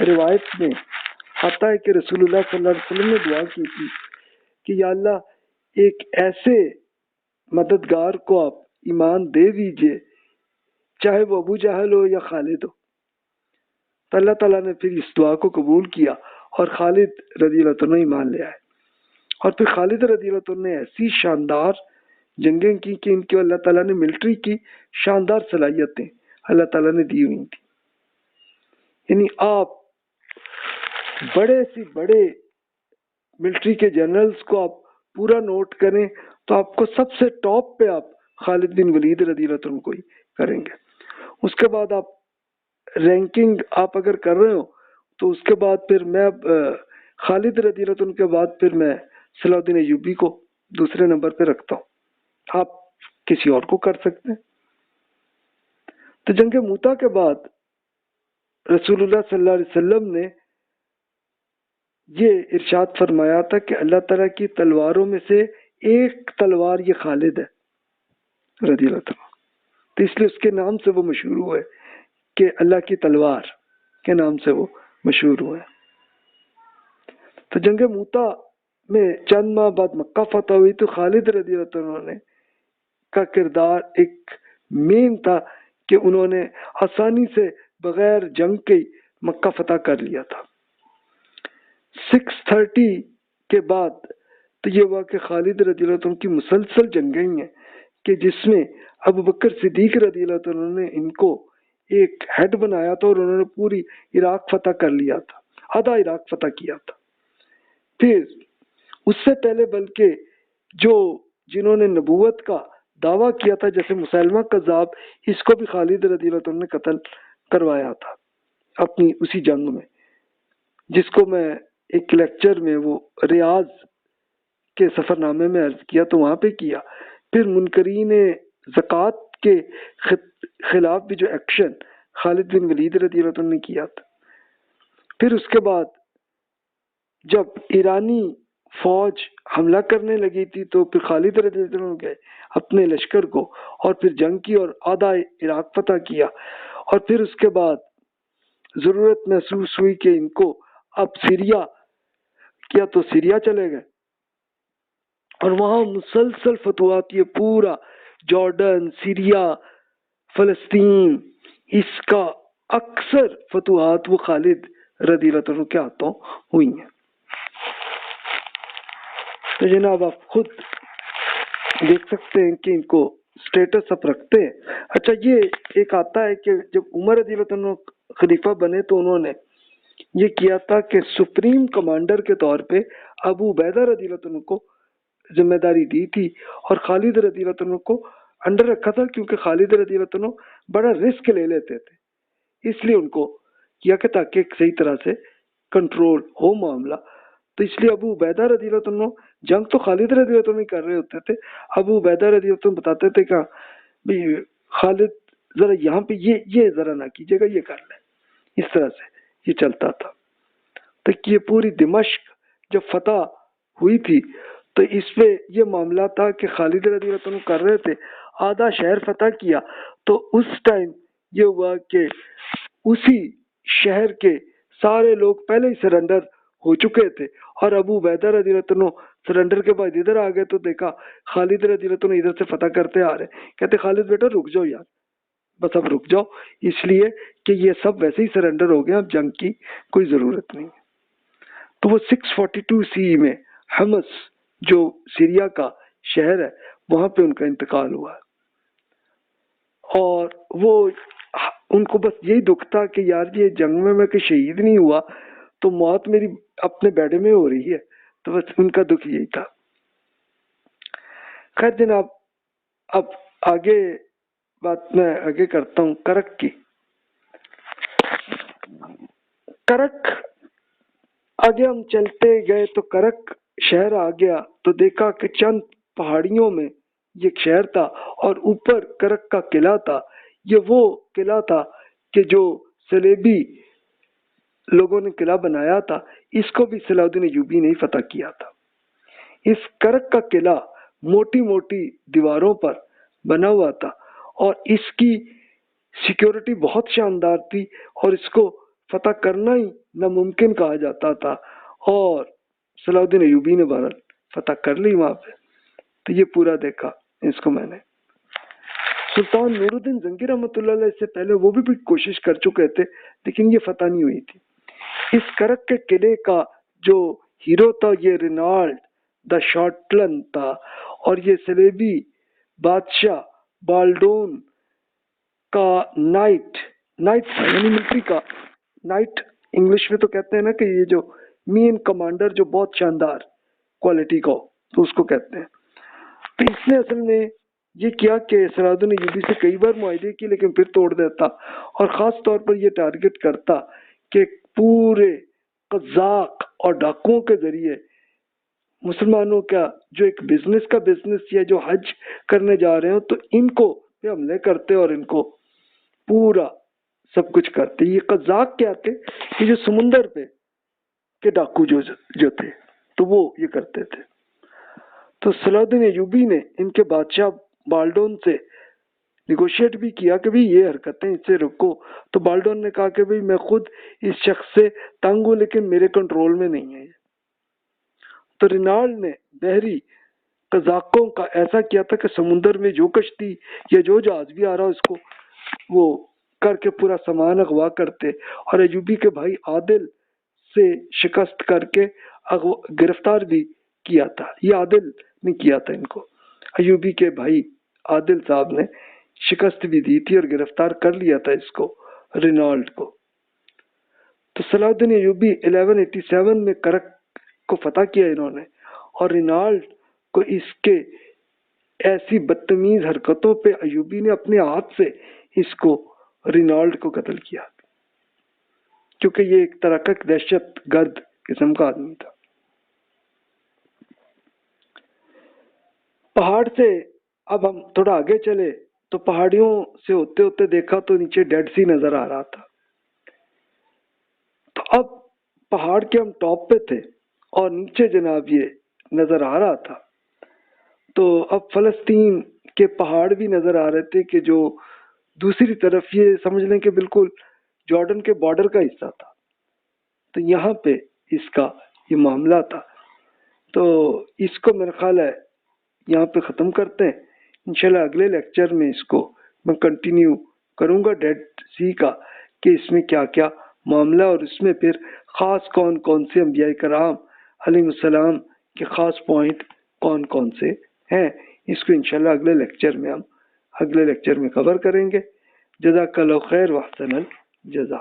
روایت میں آتا ہے کہ رسول اللہ صلی اللہ علیہ وسلم نے دعا کی تھی کہ یا اللہ ایک ایسے مددگار کو آپ ایمان دے دیجئے چاہے وہ ابو جہل ہو یا خالد ہو۔ تو اللہ تعالیٰ نے پھر اس دعا کو قبول کیا اور خالد رضی اللہ عنہ ایمان لے آئے، اور پھر خالد رضی اللہ عنہ نے ایسی شاندار جنگیں کی کہ ان کو اللہ تعالیٰ نے ملٹری کی شاندار صلاحیتیں اللہ تعالیٰ نے دی ہوئی تھی۔ یعنی آپ بڑے سے بڑے ملٹری کے جنرلز کو آپ پورا نوٹ کریں تو آپ کو سب سے ٹاپ پہ آپ خالد بن ولید رضی اللہ عنہ کو ہی کریں گے۔ اس کے بعد آپ رینکنگ آپ اگر کر رہے ہو تو اس کے بعد پھر میں خالد رضی اللہ عنہ کے بعد پھر میں صلاح الدین ایوبی کو دوسرے نمبر پہ رکھتا ہوں، آپ کسی اور کو کر سکتے ہیں۔ تو جنگ موتا کے بعد رسول اللہ صلی اللہ علیہ وسلم نے یہ ارشاد فرمایا تھا کہ اللہ تعالیٰ کی تلواروں میں سے ایک تلوار یہ خالد ہے رضی اللہ عنہ، تو اس لیے اس کے نام سے وہ مشہور ہوئے کہ اللہ کی تلوار کے نام سے وہ مشہور ہوئے۔ تو جنگ موتا میں چند ماہ بعد مکہ فتح ہوئی تو خالد رضی اللہ عنہ نے کا کردار ایک مین تھا کہ انہوں نے آسانی سے بغیر جنگ کے مکہ فتح کر لیا تھا۔ 630 کے بعد تو یہ ہوا کہ خالد رضی اللہ عنہ کی مسلسل جنگیں ہیں کہ جس میں ابو بکر صدیق رضی اللہ عنہ نے ان کو ایک ہیڈ بنایا تھا اور انہوں نے پوری عراق فتح کر لیا تھا، آدھا عراق فتح کیا تھا۔ پھر اس سے پہلے بلکہ جنہوں نے نبوت کا دعویٰ کیا تھا جیسے مسلمہ کذاب، اس کو بھی خالد رضی اللہ عنہ نے قتل کروایا تھا اپنی اسی جنگ میں، جس کو میں ایک لیکچر میں وہ ریاض کے سفر نامے میں عرض کیا تو وہاں پہ کیا۔ پھر منکرین زکوٰۃ کے خلاف بھی جو ایکشن خالد بن ولید رضی اللہ عنہ نے کیا تھا۔ پھر اس کے بعد جب ایرانی فوج حملہ کرنے لگی تھی تو پھر خالد رضی اللہ عنہ گئے اپنے لشکر کو اور پھر جنگ کی اور آدھا عراق فتح کیا، اور پھر اس کے بعد ضرورت محسوس ہوئی کہ ان کو اب سیریا کیا تو سیریا چلے گئے، اور وہاں مسلسل فتوحات، یہ پورا جارڈن، سیریا، فلسطین، اس کا اکثر فتوحات وہ خالد رضی اللہ عنہ کے ہاتھوں ہوئی ہیں۔ تو جناب آپ خود دیکھ سکتے ہیں کہ ان کو سٹیٹس اپ رکھتے ہیں۔ اچھا، یہ ایک آتا ہے کہ جب عمر رضی اللہ عنہ خلیفہ بنے تو انہوں نے یہ کیا تھا کہ سپریم کمانڈر کے طور پہ ابو عبیدہ رضی اللہ عنہ کو ذمہ داری دی تھی، اور خالد رضی اللہ عنہ کو انڈر رکھا تھا، کیونکہ خالد رضی اللہ عنہ بڑا رسک لے لیتے تھے، اس لیے ان کو کیا کہ تاکہ صحیح طرح سے کنٹرول ہو معاملہ۔ تو اس لیے ابو عبیدہ رضی اللہ عنہ جنگ تو خالد رضی اللہ عنہ کر رہے ہوتے تھے، ابو عبیدہ رضی اللہ عنہ بتاتے تھے کہ بھئی خالد ذرا یہاں پہ یہ ذرا نہ کیجیے گا، یہ کر لیں۔ اس طرح سے یہ چلتا تھا۔ تو یہ پوری دمشق جب فتح ہوئی تھی تو اس پہ یہ معاملہ تھا کہ خالد رضی اللہ عنہ کر رہے تھے، آدھا شہر فتح کیا تو اس ٹائم یہ ہوا کہ اسی شہر کے سارے لوگ پہلے ہی سرنڈر ہو چکے تھے، اور ابو عبیدہ رضی اللہ عنہ سرنڈر کے بعد ادھر آ گئے تو دیکھا خالد رضی اللہ عنہ ادھر سے فتح کرتے آ رہے، کہتے خالد بیٹا رک جاؤ یار، بس اب رک جاؤ، اس لیے کہ یہ سب ویسے ہی سرنڈر ہو گئے، اب جنگ کی کوئی ضرورت نہیں۔ تو وہ 642 سی میں حمص جو سیریا کا شہر ہے وہاں پہ ان کا انتقال ہوا ہے، اور وہ ان کو بس یہی دکھ تھا کہ یار یہ جنگ میں کہ شہید نہیں ہوا تو موت میری اپنے بیڈے میں ہو رہی ہے، تو بس ان کا دکھ یہی تھا۔ خیر جناب، اب آگے بات میں آگے کرتا ہوں کرک کی۔ کرک آگے ہم چلتے گئے تو کرک شہر آ گیا تو دیکھا کہ چند پہاڑیوں میں یہ شہر تھا، اور اوپر کرک کا قلعہ تھا۔ یہ وہ قلعہ تھا کہ جو صلیبی لوگوں نے قلعہ بنایا تھا، اس کو بھی صلاح الدین ایوبی نے فتح کیا تھا۔ اس کرک کا قلعہ موٹی موٹی دیواروں پر بنا ہوا تھا، اور اس کی سیکیورٹی بہت شاندار تھی، اور اس کو فتح کرنا ہی ناممکن کہا جاتا تھا، اور صلاح الدین ایوبی نے بہرحال فتح کر لی وہاں پہ۔ تو یہ پورا دیکھا اس کو میں نے۔ سلطان نور الدین زنگی رحمۃ اللہ علیہ سے پہلے وہ بھی کوشش کر چکے تھے، لیکن یہ فتح نہیں ہوئی تھی۔ اس کرک کے قلعے کا جو ہیرو تھا یہ رینالڈ دا شارٹلن تھا، اور یہ صلیبی بادشاہ بالڈون کا نائٹ تھا، یعنی ملٹری کا نائٹ، انگلش میں تو کہتے ہیں نا کہ یہ جو مین کمانڈر جو بہت شاندار کوالٹی کا ہو تو اس کو کہتے ہیں۔ تو اس نے اصل میں یہ کیا کہ صلاح الدین ایوبی سے کئی بار معاہدے کی لیکن پھر توڑ دیتا، اور خاص طور پر یہ ٹارگٹ کرتا کہ پورے قزاق اور ڈاکوؤں کے ذریعے مسلمانوں کا جو ایک بزنس یا جو حج کرنے جا رہے ہوں تو ان کو پہ حملے کرتے اور ان کو پورا سب کچھ کرتے۔ یہ قزاق کیا تھے؟ یہ جو سمندر پہ کے ڈاکو جو تھے تو وہ یہ کرتے تھے۔ تو صلاح الدین ایوبی نے ان کے بادشاہ بالڈون سے نیگوشیٹ بھی کیا کہ بھئی یہ حرکتیں اس سے رکو، تو بالڈون نے کہا کہ بھئی میں خود اس شخص سے تنگ ہوں لیکن میرے کنٹرول میں نہیں ہے۔ تو رینالڈ نے بحری قزاقوں کا ایسا کیا تھا کہ سمندر میں جو کشتی یا جو جہاز بھی آ رہا اس کو وہ کر کے پورا سامان اغوا کرتے، اور ایوبی کے بھائی عادل سے شکست کر کے گرفتار بھی کیا تھا۔ یہ عادل نے کیا تھا، ان کو ایوبی کے بھائی عادل صاحب نے شکست بھی دی تھی اور گرفتار کر لیا تھا اس کو، رینالڈ کو۔ تو صلاح الدین ایوبی 1187 میں کرک کو فتح کیا انہوں نے، اور رینالڈ کو اس کے ایسی بدتمیز حرکتوں پہ ایوبی نے اپنے ہاتھ سے اس کو رینالڈ کو قتل کیا، کیونکہ یہ ایک طرح کا دہشت گرد قسم کا آدمی تھا۔ پہاڑ سے اب ہم تھوڑا آگے چلے تو پہاڑیوں سے ہوتے ہوتے دیکھا تو نیچے ڈیڈ سی نظر آ رہا تھا۔ تو اب پہاڑ کے ہم ٹاپ پہ تھے اور نیچے جناب یہ نظر آ رہا تھا، تو اب فلسطین کے پہاڑ بھی نظر آ رہے تھے کہ جو دوسری طرف یہ سمجھ لیں کہ بالکل جارڈن کے بارڈر کا حصہ تھا، تو یہاں پہ اس کا یہ معاملہ تھا۔ تو اس کو میرا خیال ہے یہاں پہ ختم کرتے ہیں، انشاءاللہ اگلے لیکچر میں اس کو میں کنٹینیو کروں گا ڈیڈ سی کا، کہ اس میں کیا کیا معاملہ، اور اس میں پھر خاص کون کون سے انبیاء کرام علیہ السلام کے خاص پوائنٹ کون کون سے ہیں، اس کو انشاءاللہ اگلے لیکچر میں ہم اگلے لیکچر میں کور کریں گے۔ جزاک اللہ خیر واحسن الجزا۔